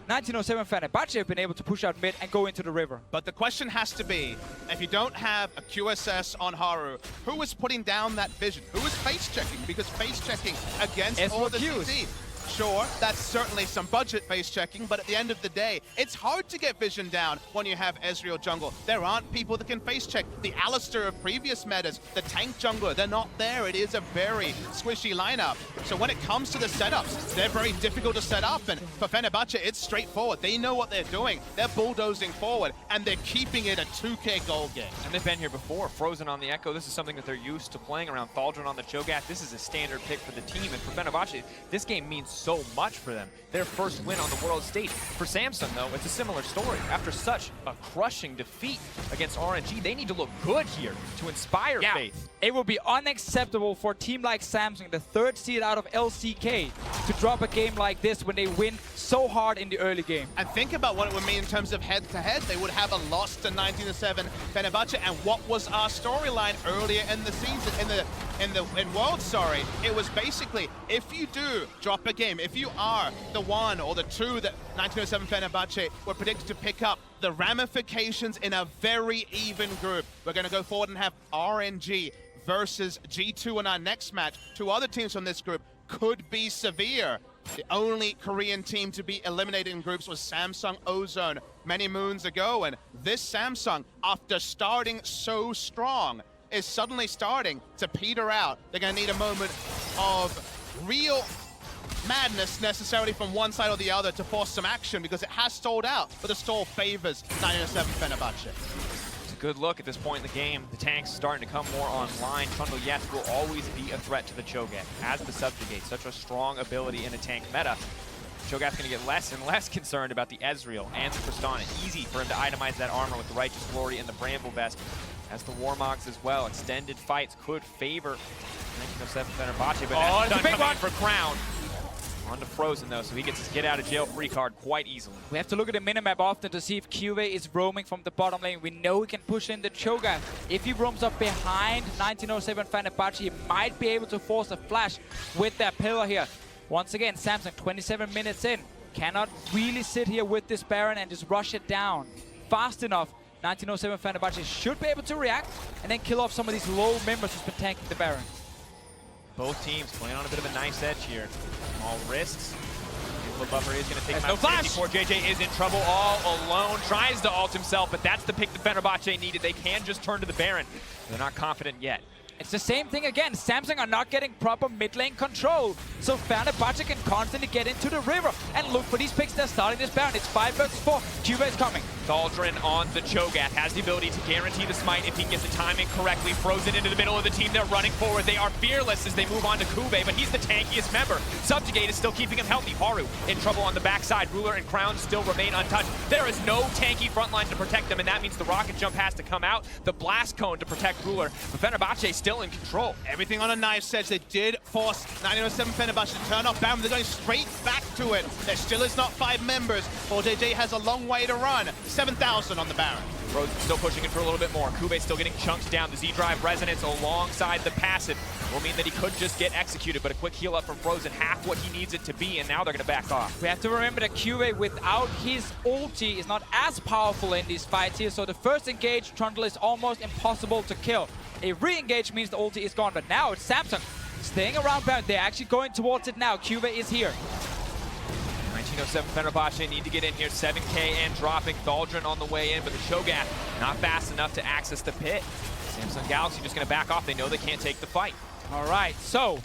1907 Fenerbahce have been able to push out mid and go into the river. But the question has to be, if you don't have a QSS on Haru, who is putting down that vision? Who is face checking? Because face checking against all the CT. Sure, that's certainly some budget face checking, but at the end of the day, it's hard to get vision down when you have Ezreal jungle. There aren't people that can face check. The Alistair of previous metas, the tank jungler, they're not there. It is a very squishy lineup. So when it comes to the setups, they're very difficult to set up, and for Fenerbahce, it's straightforward. They know what they're doing. They're bulldozing forward, and they're keeping it a 2K gold game. And they've been here before. Frozen on the Echo, this is something that they're used to playing around. Thaldrun on the Cho'Gath, this is a standard pick for the team, and for Fenerbahce, this game means so much for them. Their first win on the world stage. For Samsung, though, it's a similar story. After such a crushing defeat against RNG, they need to look good here to inspire faith. It would be unacceptable for a team like Samsung, the 3rd seed out of LCK, to drop a game like this when they win so hard in the early game. And think about what it would mean in terms of head-to-head. They would have a loss to 19-7 Fenerbahce, and what was our storyline earlier in the season, in Worlds, sorry. It was basically, if you do drop a game, if you are the 1 or the 2 that 1907 Fenerbahce were predicted to pick up, the ramifications in a very even group. We're going to go forward and have RNG versus G2 in our next match. 2 other teams from this group could be severe. The only Korean team to be eliminated in groups was Samsung Ozone many moons ago, and this Samsung, after starting so strong, is suddenly starting to peter out. They're going to need a moment of real madness necessarily from one side or the other to force some action, because it has stalled out, but the stall favors 1907 Fenerbahce. It's a good look at this point in the game. The tank's starting to come more online. Trundle, yes, will always be a threat to the Cho'Gath as the Subjugate. Such a strong ability in a tank meta. Cho'Gath's going to get less and less concerned about the Ezreal and the Tristana. Easy for him to itemize that armor with the Righteous Glory and the Bramble Vest. As the Warmogs as well. Extended fights could favor 1907 Fenerbahce, but that's done coming in for Crown. On to Frozen, though, so he gets his get-out-of-jail-free card quite easily. We have to look at the minimap often to see if QA is roaming from the bottom lane. We know he can push in the Cho'Gath. If he roams up behind 1907 Fenerbahce, he might be able to force a flash with that pillar here. Once again, Samsung, 27 minutes in, cannot really sit here with this Baron and just rush it down fast enough. 1907 Fenerbahce should be able to react and then kill off some of these low members who's been tanking the Baron. Both teams playing on a bit of a nice edge here. All risks. The buffer is going to take him no out. flash. 54. JJ is in trouble all alone. Tries to ult himself, but that's the pick that Fenerbahce needed. They can just turn to the Baron. They're not confident yet. It's the same thing again. Samsung are not getting proper mid lane control. So Fenerbahce can constantly get into the river and look for these picks. They're starting this Baron. It's 5 versus 4. Cuba is coming. Thaldrun on the Cho'Gath has the ability to guarantee the smite if he gets the timing correctly. Frozen into the middle of the team. They're running forward. They are fearless as they move on to Kube, but he's the tankiest member. Subjugate is still keeping him healthy. Haru in trouble on the backside. Ruler and Crown still remain untouched. There is no tanky front line to protect them, and that means the rocket jump has to come out. The blast cone to protect Ruler. But Fenerbahce still in control. Everything on a knife's edge. They did force 1907 Fenerbahce to turn off Baron. They're going straight back to it. There still is not 5 members. 4JJ has a long way to run. 7,000 on the Baron. Frozen still pushing it for a little bit more. Kube still getting chunked down. The Z-Drive Resonance alongside the passive. will mean that he could just get executed, but a quick heal up from Frozen, half what he needs it to be, and now they're going to back off. We have to remember that QA without his ulti is not as powerful in these fights here, so the first engage Trundle is almost impossible to kill. A re-engage means the ulti is gone, but now it's Samsung staying around Baron. They're actually going towards it now. QA is here. 1907 Fenerbahce need to get in here. 7K and dropping. Thaldrun on the way in, but the Shogun not fast enough to access the pit. Samsung Galaxy just going to back off. They know they can't take the fight. All right, so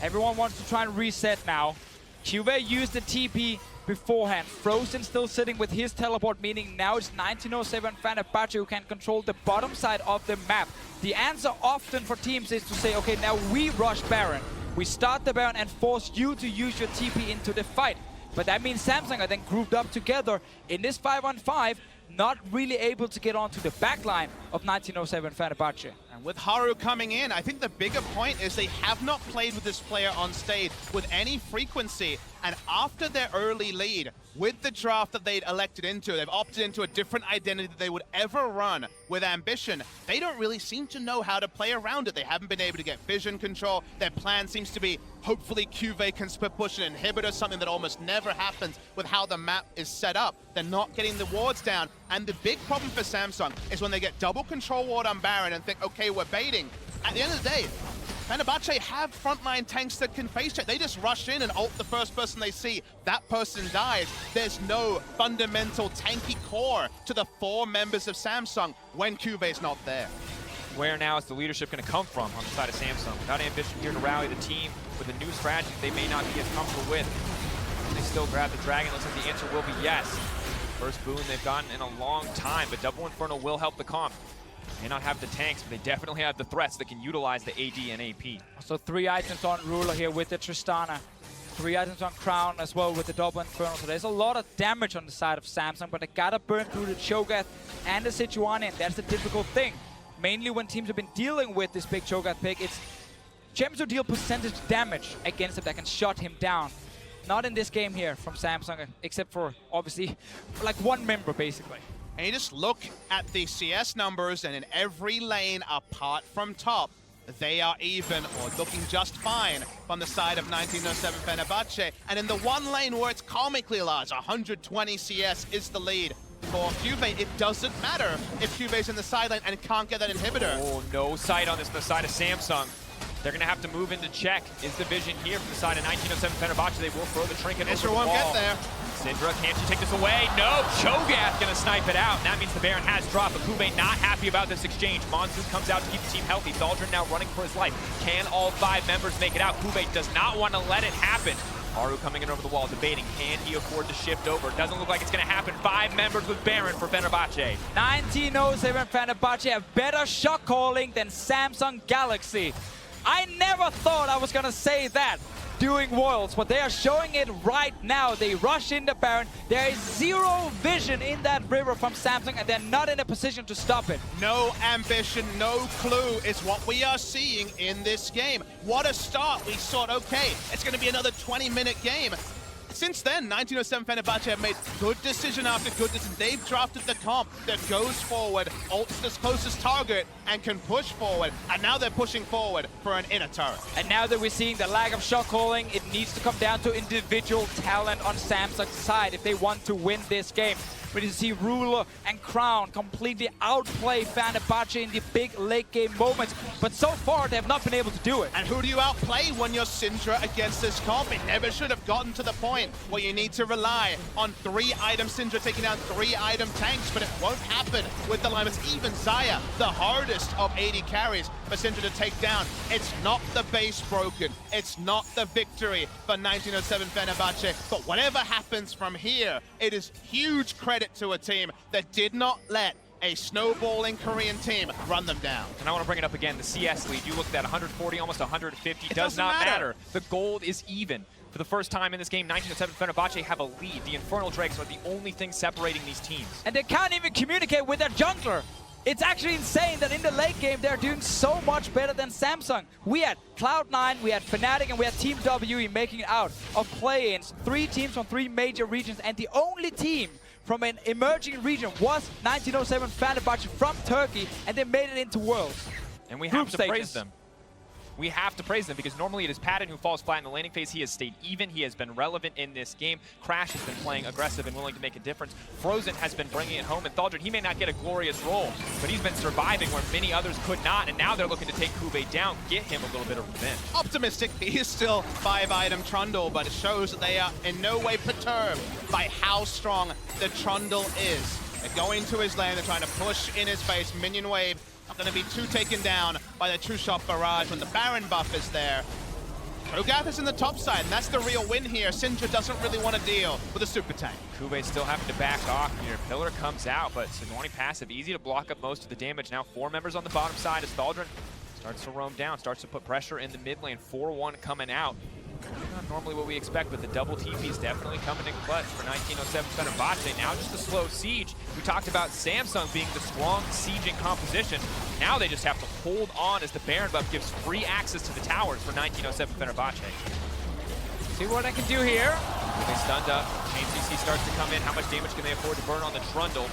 everyone wants to try and reset now. QA used the TP beforehand. Frozen still sitting with his teleport, meaning now it's 1907 Fenerbahce who can control the bottom side of the map. The answer often for teams is to say, okay, now we rush Baron. We start the Baron and force you to use your TP into the fight. But that means Samsung are then grouped up together in this 5-on-5, not really able to get onto the backline of 1907 Fenerbahce. And with Haru coming in, I think the bigger point is they have not played with this player on stage with any frequency. And after their early lead, with the draft that they'd elected into, they've opted into a different identity that they would ever run with Ambition. They don't really seem to know how to play around it. They haven't been able to get vision control. Their plan seems to be, hopefully QV can split push an inhibitor, something that almost never happens with how the map is set up. They're not getting the wards down. And the big problem for Samsung is when they get double control ward on Baron and think, okay, we're baiting. At the end of the day, Fenerbahce have frontline tanks that can face check. They just rush in and ult the first person they see. That person dies. There's no fundamental tanky core to the 4 members of Samsung when QV's not there. Where now is the leadership going to come from on the side of Samsung? Without Ambition here to rally the team with a new strategy they may not be as comfortable with. They still grab the Dragon. Looks like the answer will be yes. First boon they've gotten in a long time, but Double Inferno will help the comp. May not have the tanks, but they definitely have the threats that can utilize the AD and AP. So 3 items on Ruler here with the Tristana. 3 items on Crown as well with the Double Inferno. So there's a lot of damage on the side of Samsung, but they gotta burn through the Cho'Gath and the Sejuani, and that's the difficult thing. Mainly when teams have been dealing with this big Cho'Gath pick, it's champions who deal percentage damage against him that can shut him down. Not in this game here from Samsung, except for obviously like 1 member basically. And you just look at the CS numbers, and in every lane apart from top, they are even or looking just fine from the side of 1907 Fenerbahce. And in the one lane where it's comically large, 120 CS is the lead for QV. It doesn't matter if QV's in the side lane and can't get that inhibitor. Oh, no sight on this on the side of Samsung. They're going to have to move into check. Is the vision here from the side of 1907 Fenerbahce? They will throw the trinket over the wall. Get there. Syndra, can't you take this away? No, Cho'Gath going to snipe it out. And that means the Baron has dropped, but Kube not happy about this exchange. Monsoon comes out to keep the team healthy. Thaldrun now running for his life. Can all 5 members make it out? Kube does not want to let it happen. Haru coming in over the wall, debating, can he afford to shift over? Doesn't look like it's going to happen. 5 members with Baron for Fenerbahce. 1907 Fenerbahce have better shot calling than Samsung Galaxy. I never thought I was going to say that doing Worlds, but they are showing it right now. They rush into Baron. There is 0 vision in that river from Samsung, and they're not in a position to stop it. No ambition, no clue is what we are seeing in this game. What a start. We thought, okay, it's going to be another 20-minute game. Since then, 1907 Fenerbahce have made good decision after good decision. They've drafted the comp that goes forward, ults the closest target, and can push forward. And now they're pushing forward for an inner turret. And now that we're seeing the lack of shot calling, it needs to come down to individual talent on Samsung's side if they want to win this game. But you see Ruler and Crown completely outplay Fenerbahce in the big late game moments. But so far, they have not been able to do it. And who do you outplay when you're Syndra against this comp? It never should have gotten to the point where you need to rely on 3-item Syndra taking down 3-item tanks, but it won't happen with the lineups. Even Xayah, the hardest of 80 carries for Syndra to take down. It's not the base broken. It's not the victory for 1907 Fenerbahce. But whatever happens from here, it is huge credit to a team that did not let a snowballing Korean team run them down. And I want to bring it up again, the CS lead. You look at that, 140, almost 150. It does not matter. matter. The gold is even. For the first time in this game, 1907 Fenerbahce have a lead. The Infernal Drakes are the only thing separating these teams. And they can't even communicate with their jungler. It's actually insane that in the late game, they're doing so much better than Samsung. We had Cloud9, we had Fnatic, and we had Team WE making it out of play-ins. 3 teams from 3 major regions, and the only team from an emerging region was 1907 Fenerbahce from Turkey, and they made it into Worlds. And we have to praise them. we have to praise them because normally it is Patton who falls flat in the laning phase. He has stayed even. He has been relevant in this game. Crash has been playing aggressive and willing to make a difference. Frozen has been bringing it home. And Thaldrun, he may not get a glorious role, but he's been surviving where many others could not. And now they're looking to take Kube down, get him a little bit of revenge. Optimistic, he is still 5-item Trundle, but it shows that they are in no way perturbed by how strong the Trundle is. They're going to his lane, they're trying to push in his face. Minion wave, not going to be too taken down by the True Shot barrage when the Baron buff is there. Cho'Gath is in the top side, and that's the real win here. Syndra doesn't really want to deal with a super tank. Kube still having to back off here. Pillar comes out, but Sejuani passive, easy to block up most of the damage. Now 4 members on the bottom side as Thaldrun starts to roam down, starts to put pressure in the mid lane. 4-1 coming out. Not normally what we expect, but the double TP is definitely coming in clutch for 1907 Fenerbahce. Now just a slow siege. We talked about Samsung being the strong sieging composition. Now they just have to hold on as the Baron buff gives free access to the towers for 1907 Fenerbahce. See what I can do here. They stunned up. Chain CC starts to come in. How much damage can they afford to burn on the Trundle?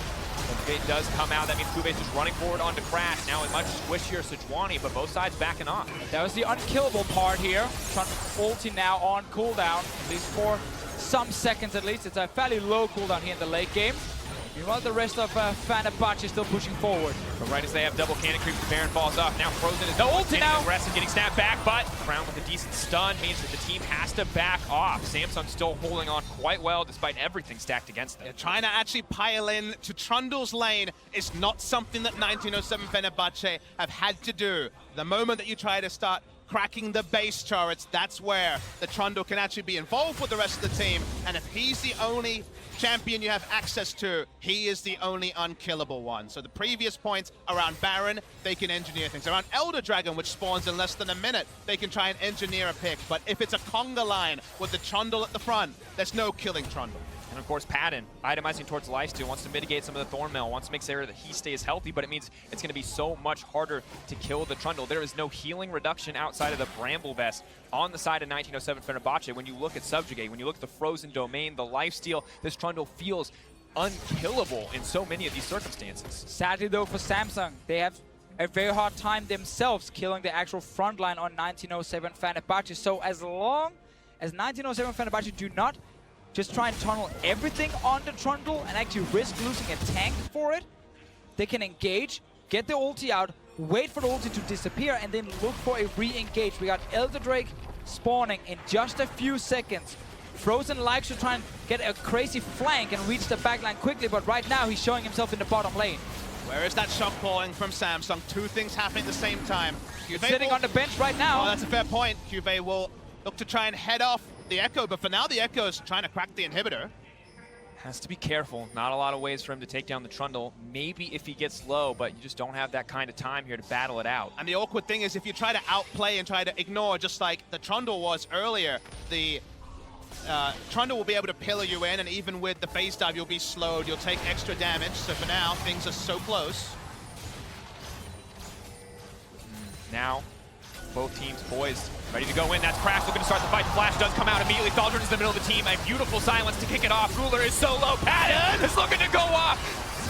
When it does come out, that means Kube is running forward onto Crash. Now a much squishier Sejuani, but both sides backing off. That was the unkillable part here. Trundle ulti now on cooldown, at least for some seconds at least. It's a fairly low cooldown here in the late game. Meanwhile, the rest of Fenerbahce is still pushing forward. But right as they have double cannon creep, the Baron falls off. Now Frozen is the ulti now. Aggressive, getting snapped back, but Crown with a decent stun means that the team has to back off. Samsung still holding on quite well despite everything stacked against them. Yeah, trying to actually pile in to Trundle's lane is not something that 1907 Fenerbahce have had to do. The moment that you try to start cracking the base turrets, that's where the Trundle can actually be involved with the rest of the team. And if he's the only champion you have access to, he is the only unkillable one. So the previous points around Baron, they can engineer things. Around Elder Dragon, which spawns in less than a minute, they can try and engineer a pick. But if it's a conga line with the Trundle at the front, there's no killing Trundle. And of course, Patton, itemizing towards lifesteal, wants to mitigate some of the Thornmail, wants to make sure that he stays healthy, but it means it's going to be so much harder to kill the Trundle. There is no healing reduction outside of the Bramble Vest on the side of 1907 Fenerbahce. When you look at Subjugate, when you look at the Frozen Domain, the lifesteal, this Trundle feels unkillable in so many of these circumstances. Sadly though for Samsung, they have a very hard time themselves killing the actual front line on 1907 Fenerbahce. So as long as 1907 Fenerbahce do not just try and tunnel everything on the Trundle and actually risk losing a tank for it, they can engage, get the ulti out, wait for the ulti to disappear, and then look for a re-engage. We got Elder Drake spawning in just a few seconds. Frozen likes to try and get a crazy flank and reach the backline quickly, but right now he's showing himself in the bottom lane. Where is that shot calling from Samsung? Two things happening at the same time. Sitting on the bench right now. Oh, that's a fair point. Cuvée will look to try and head off the Echo, but for now the Echo is trying to crack the inhibitor. Has to be careful. Not a lot of ways for him to take down the Trundle. Maybe if he gets low, but you just don't have that kind of time here to battle it out. And the awkward thing is if you try to outplay and try to ignore, just like the Trundle was earlier, the Trundle will be able to pillar you in, and even with the base dive, you'll be slowed. You'll take extra damage. So for now, things are so close. Now, both teams poised, ready to go in. That's Crash looking to start the fight. The flash does come out immediately. Thaldrun is in the middle of the team. A beautiful silence to kick it off. Ruler is so low. Patton is looking to go off.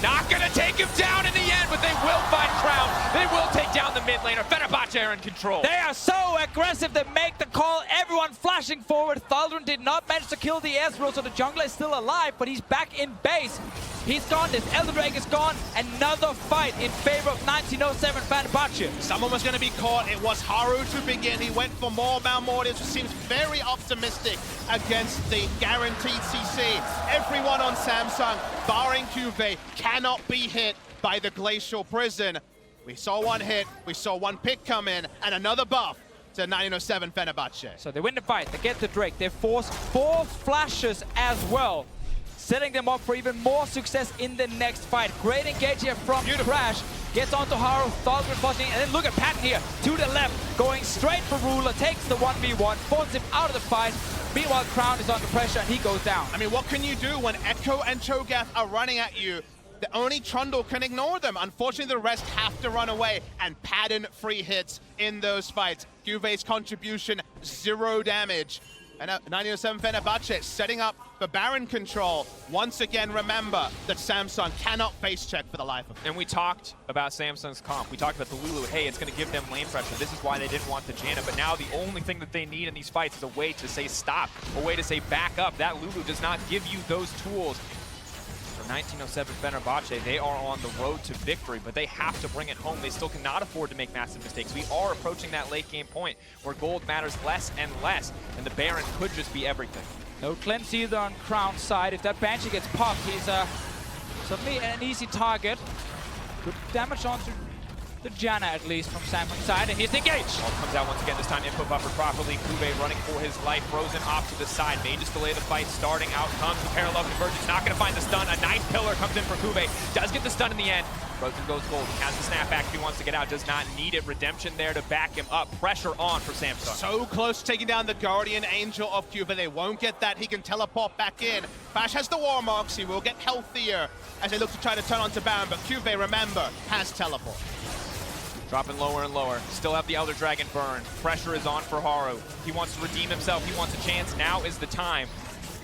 Not going to take him down in the end, but they will find Crown. They will take down the mid laner. Fenerbahce are in control. They are so aggressive. They make the call. Everyone flashing forward. Thaldrun did not manage to kill the Ezreal, so the jungler is still alive, but he's back in base. He's gone. This Elder Drake is gone. Another fight in favor of 1907 Fenerbahce. Someone was going to be caught. It was Haru to begin. He went for more Malmortius, which seems very optimistic against the guaranteed CC. Everyone on Samsung, barring Cuvée, cannot be hit by the Glacial Prison. We saw one hit, we saw one pick come in, and another buff to 1907 Fenerbahce. So they win the fight. They get the Drake. They force 4 flashes as well, setting them up for even more success in the next fight. Great engage here from Crash. Gets onto Haru, Thaldrun fuzzing, and then look at Patton here, to the left, going straight for Ruler, takes the 1v1, forces him out of the fight. Meanwhile, Crown is under pressure and he goes down. I mean, what can you do when Echo and Cho'Gath are running at you? The only Trundle can ignore them. Unfortunately, the rest have to run away, and Patton free hits in those fights. Cuvé's contribution, 0 damage. And 1907 Fenerbahce setting up for Baron control. Once again, remember that Samsung cannot face check for the life of them. And we talked about Samsung's comp. We talked about the Lulu. Hey, it's going to give them lane pressure. This is why they didn't want the Janna. But now the only thing that they need in these fights is a way to say stop, a way to say back up. That Lulu does not give you those tools. For 1907 Fenerbahce, they are on the road to victory, but they have to bring it home. They still cannot afford to make massive mistakes. We are approaching that late game point where gold matters less and less, and the Baron could just be everything. No cleanse either on Crown's side. If that Banshee gets popped, he's suddenly an easy target. Good damage onto the Janna, at least, from Samsung's side, and he's engaged. Ball comes out once again, this time input buffered properly. Kube running for his life, frozen off to the side. May just delay the fight, starting out comes the parallel convergence, not gonna find the stun. A nice pillar comes in for Kube, does get the stun in the end. Frozen goes gold, he has the snapback if he wants to get out, does not need it. Redemption there to back him up. Pressure on for Samsung. So close to taking down the Guardian Angel of Cuba. They won't get that. He can teleport back in. Bash has the war marks. He will get healthier as they look to try to turn onto Baron, but Cuba, remember, has teleport. Dropping lower and lower. Still have the Elder Dragon burn. Pressure is on for Haru. He wants to redeem himself. He wants a chance. Now is the time.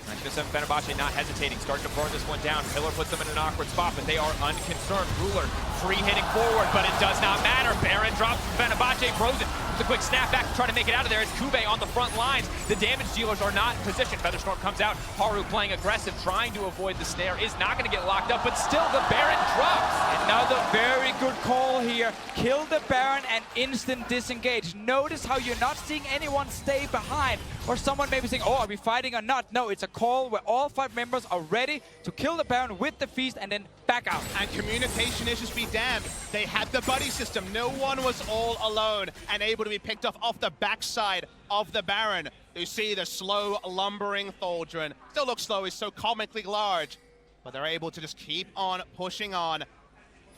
1907 Fenerbahce not hesitating, starting to burn this one down. Pillar puts them in an awkward spot, but they are unconcerned. Ruler free hitting forward, but it does not matter. Baron drops from Fenerbahce, frozen. It's a quick snapback to try to make it out of there. It's Kube on the front lines. The damage dealers are not in position. Featherstorm comes out. Haru playing aggressive, trying to avoid the snare. Is not going to get locked up, but still the Baron drops. Another very good call here. Kill the Baron and instant disengage. Notice how you're not seeing anyone stay behind, or someone maybe saying, oh, are we fighting or not? No, it's a call where all 5 members are ready to kill the Baron with the feast and then back out. And communication issues be damned. They had the buddy system. No one was all alone and able to be picked off the backside of the Baron. You see the slow, lumbering Thaldron. Still looks slow, he's so comically large. But they're able to just keep on pushing on.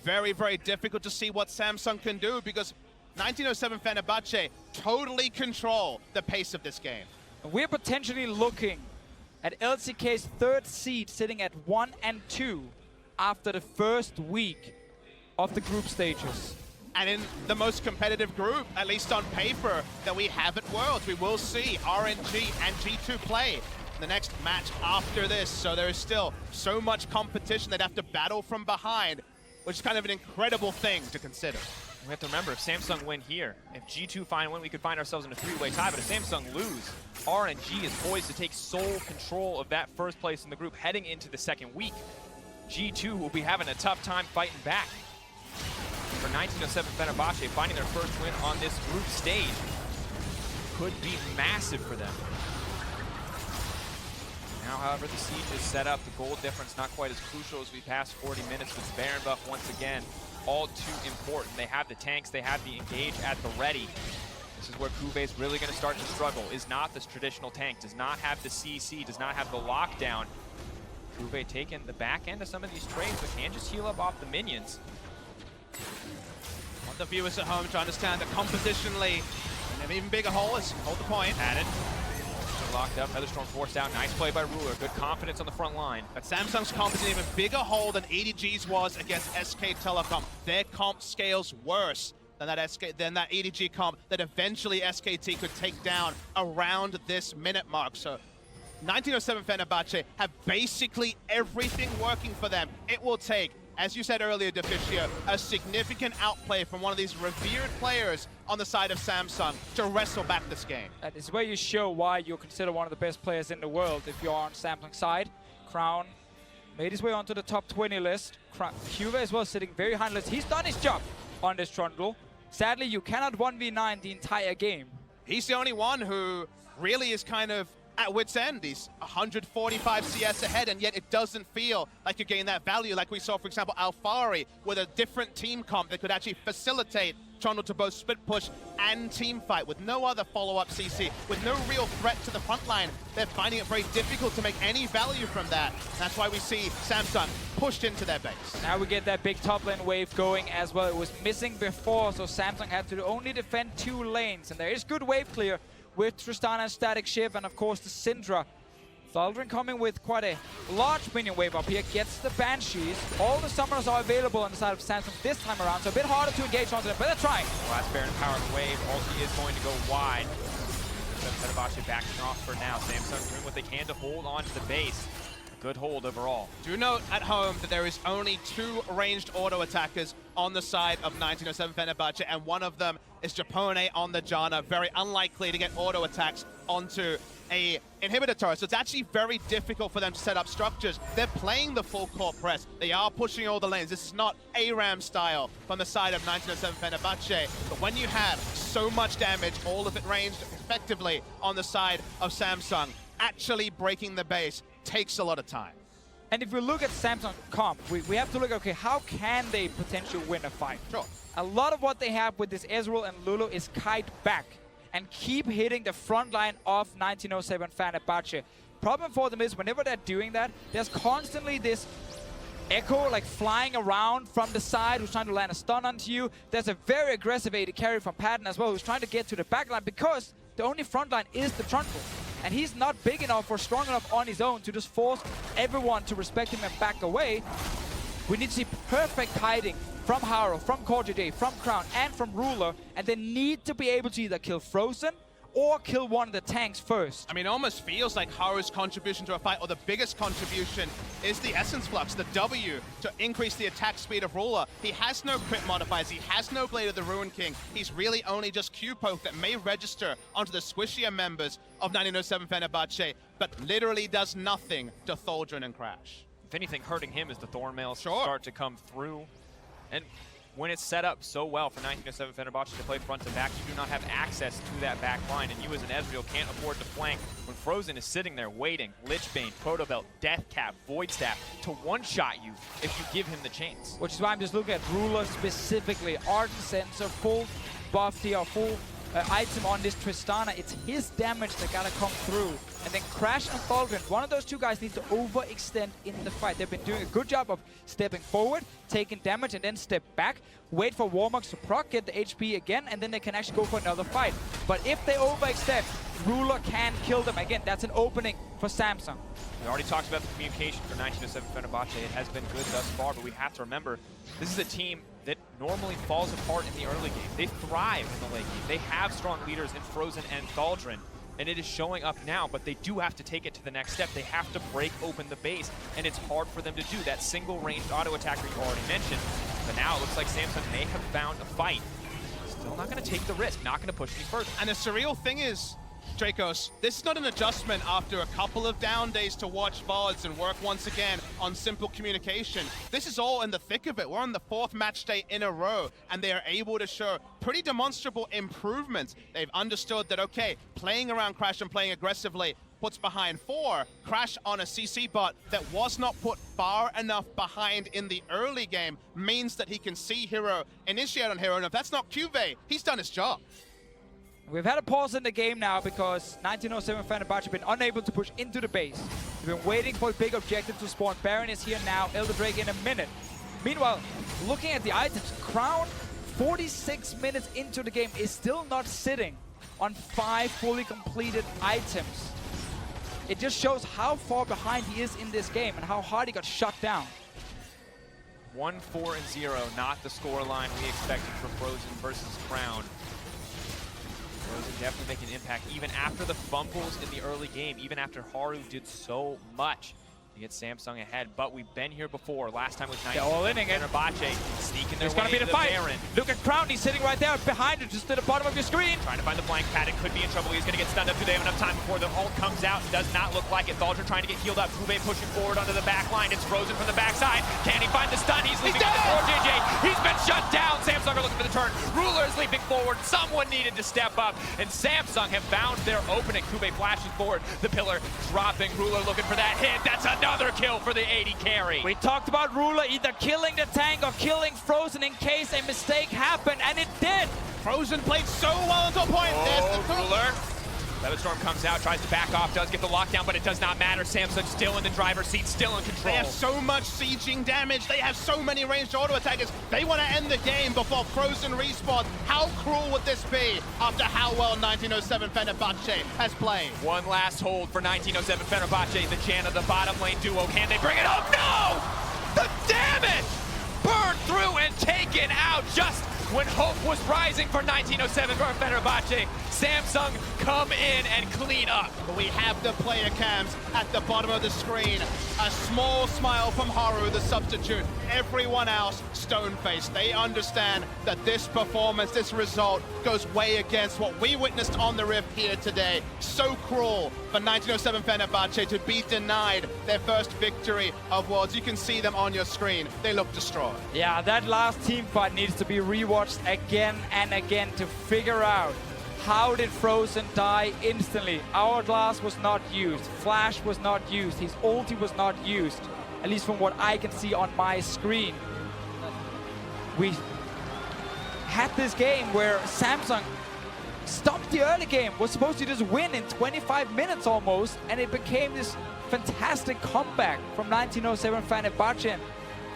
Very, very difficult to see what Samsung can do because 1907 Fenerbahce totally control the pace of this game. We're potentially looking at LCK's 3rd seed sitting at 1 and 2 after the first week of the group stages. And in the most competitive group, at least on paper, that we have at Worlds, we will see RNG and G2 play the next match after this. So there is still so much competition they'd have to battle from behind, which is kind of an incredible thing to consider. We have to remember, if Samsung win here, if G2 find win, we could find ourselves in a 3-way tie, but if Samsung lose, RNG is poised to take sole control of that first place in the group heading into the second week. G2 will be having a tough time fighting back. For 1907 Fenerbahce, finding their first win on this group stage could be massive for them. Now, however, the siege is set up. The gold difference not quite as crucial as we pass 40 minutes with Baron buff once again. All too important. They have the tanks, they have the engage at the ready. This is where Kube is really going to start to struggle. Is not this traditional tank, does not have the CC, does not have the lockdown. Kube taking the back end of some of these trades, but can just heal up off the minions. Want the viewers at home to understand that compositionally, an even bigger hole is hold the point. Added. Locked up, Featherstorm forced out. Nice play by Ruler. Good confidence on the front line. But Samsung's comp is an even bigger hole than EDG's was against SK Telecom. Their comp scales worse than that EDG comp that eventually SKT could take down around this minute mark. So 1907 Fenerbahce have basically everything working for them. It will take, as you said earlier, Deficio, a significant outplay from one of these revered players on the side of Samsung to wrestle back this game. That is where you show why you're considered one of the best players in the world if you're on Samsung's side. Crown made his way onto the top 20 list. Cuba as well sitting very high on the list. He's done his job on this Trundle. Sadly, you cannot 1v9 the entire game. He's the only one who really is kind of at wit's end. He's 145 CS ahead, and yet it doesn't feel like you're getting that value like we saw, for example, Alfari with a different team comp that could actually facilitate Trundle to both split push and team fight with no other follow-up CC, with no real threat to the front line. They're finding it very difficult to make any value from that. That's why we see Samsung pushed into their base. Now we get that big top lane wave going as well. It was missing before, so Samsung had to only defend 2 lanes, and there is good wave clear with Tristana's Static Shiv and of course the Syndra. Thaldron coming with quite a large minion wave up here, gets the Banshees. All the summoners are available on the side of Samsung this time around, so a bit harder to engage onto them, but they're trying. Last Baron powered wave, ulti is going to go wide. 1907 Fenerbahce backing off for now. Samsung doing what they can to hold on to the base. Good hold overall. Do note at home that there is only 2 ranged auto attackers on the side of 1907 Fenerbahce, and one of them is Japone on the Janna. Very unlikely to get auto attacks onto a inhibitor turret, so it's actually very difficult for them to set up structures. They're playing the full court press. They are pushing all the lanes. This is not ARAM style from the side of 1907 Fenerbahce, but when you have so much damage, all of it ranged effectively on the side of Samsung, actually breaking the base takes a lot of time. And if we look at Samsung comp, we have to look, okay, how can they potentially win a fight? Sure. A lot of what they have with this Ezreal and Lulu is kite back and keep hitting the front line of 1907 Fenerbahce. Problem for them is whenever they're doing that, there's constantly this Echo like flying around from the side who's trying to land a stun onto you. There's a very aggressive AD carry from Patton as well who's trying to get to the backline because the only front line is the Trundle. And he's not big enough or strong enough on his own to just force everyone to respect him and back away. We need to see perfect hiding from Haro, from CoreJJ, from Crown, and from Ruler, and they need to be able to either kill Frozen or kill one of the tanks first. I mean, it almost feels like Haru's contribution to a fight, or the biggest contribution, is the Essence Flux, the W, to increase the attack speed of Ruler. He has no crit modifiers, he has no Blade of the Ruin King. He's really only just Q-Poke that may register onto the squishier members of 1907 Fenerbahce, but literally does nothing to Thaldrun and Crash. If anything, hurting him is the Thorn Mails Sure. start to come through. And when it's set up so well for 1907 Fenerbahce to play front to back, you do not have access to that back line, and you as an Ezreal can't afford to flank when Frozen is sitting there waiting, Lichbane, Protobelt, Deathcap, Void Staff to one-shot you if you give him the chance. Which is why I'm just looking at Ruler specifically. Ardent Sensor, full buff here, full item on this Tristana. It's his damage that gotta come through. And then Crash and Thaldrun, one of those two guys needs to overextend in the fight. They've been doing a good job of stepping forward, taking damage, and then step back, wait for Warmox to proc, get the HP again, and then they can actually go for another fight. But if they overextend, Ruler can kill them. Again, that's an opening for Samsung. We already talked about the communication for 1907 Fenerbahce. It has been good thus far, but we have to remember, this is a team that normally falls apart in the early game. They thrive in the late game. They have strong leaders in Frozen and Thaldrun, and it is showing up now, but they do have to take it to the next step. They have to break open the base, and it's hard for them to do. That single ranged auto attacker you already mentioned, but now it looks like Samsung may have found a fight. Still not going to take the risk, not going to push any further. And the surreal thing is, Dracos, this is not an adjustment after a couple of down days to watch VODs and work once again on simple communication. This is all in the thick of it. We're on the 4th match day in a row, and they are able to show pretty demonstrable improvements. They've understood that, okay, playing around Crash and playing aggressively puts behind 4. Crash on a CC bot that was not put far enough behind in the early game means that he can see Hero, initiate on Hero, and if that's not Cuvée, he's done his job. We've had a pause in the game now because 1907 Fenerbahce have been unable to push into the base. We've been waiting for a big objective to spawn. Baron is here now, Elder Drake in a minute. Meanwhile, looking at the items, Crown, 46 minutes into the game, is still not sitting on 5 fully completed items. It just shows how far behind he is in this game and how hard he got shut down. 1-4-0, not the scoreline we expected for Frozen versus Crown. Frozen definitely making an impact, even after the fumbles in the early game, even after Haru did so much to get Samsung ahead. But we've been here before. Last time was 19. All in again. Fenerbahce sneaking their It's way going to be into the fight. Baron. Look at Crown. He's sitting right there behind it, just to the bottom of your screen. Trying to find the flank. Paddock could be in trouble. He's going to get stunned up. Do they have enough time before the ult comes out? Does not look like it. Thaldrun trying to get healed up. Cuvée pushing forward onto the back line. It's Frozen from the backside. Can he find the stun? He's leaping forward. JJ. He's been shut down. Samsung are looking for the turn. Ruler is leaping forward. Someone needed to step up, and Samsung have found their opening. Cuvée flashing forward. The pillar dropping. Ruler looking for that hit. That's another kill for the 80 carry. We talked about Ruler either killing the tank or killing Frozen in case a mistake happened, and it did. Frozen played so well until point. Oh, Ruler. Featherstorm comes out, tries to back off, does get the lockdown, but it does not matter. Samsung still in the driver's seat, still in control. They have so much sieging damage. They have so many ranged auto attackers. They want to end the game before Frozen respawns. How cruel would this be after how well 1907 Fenerbahce has played? One last hold for 1907 Fenerbahce. The Janna, the bottom lane duo. Can they bring it up? No! The damage! Burned through and taken out just when hope was rising for 1907 for Fenerbahce, Samsung come in and clean up. We have the player cams at the bottom of the screen. A small smile from Haru, the substitute. Everyone else stone-faced. They understand that this performance, this result, goes way against what we witnessed on the Rift here today. So cruel for 1907 Fenerbahce to be denied their first victory of Worlds. You can see them on your screen. They look distraught. Yeah, that last team fight needs to be rewatched again and again to figure out how did Frozen die instantly. Hourglass was not used, Flash was not used, his ulti was not used, at least from what I can see on my screen. We had this game where Samsung stopped the early game, was supposed to just win in 25 minutes almost, and it became this fantastic comeback from 1907 Fenerbahce,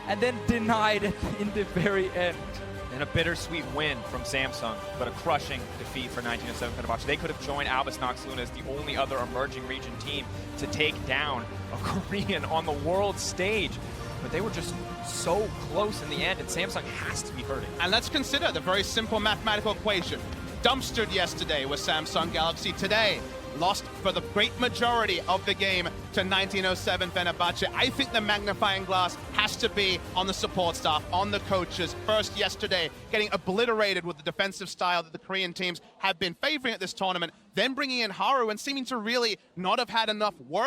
and then denied it in the very end. And a bittersweet win from Samsung, but a crushing defeat for 1907 Fenerbahce. They could have joined Albus Nox Luna as the only other emerging region team to take down a Korean on the world stage. But they were just so close in the end, and Samsung has to be hurting. And let's consider the very simple mathematical equation. Dumpstered yesterday with Samsung Galaxy. Today, lost for the great majority of the game to 1907 Fenerbahce. I think the magnifying glass has to be on the support staff, on the coaches. First yesterday, getting obliterated with the defensive style that the Korean teams have been favoring at this tournament, then bringing in Haru and seeming to really not have had enough work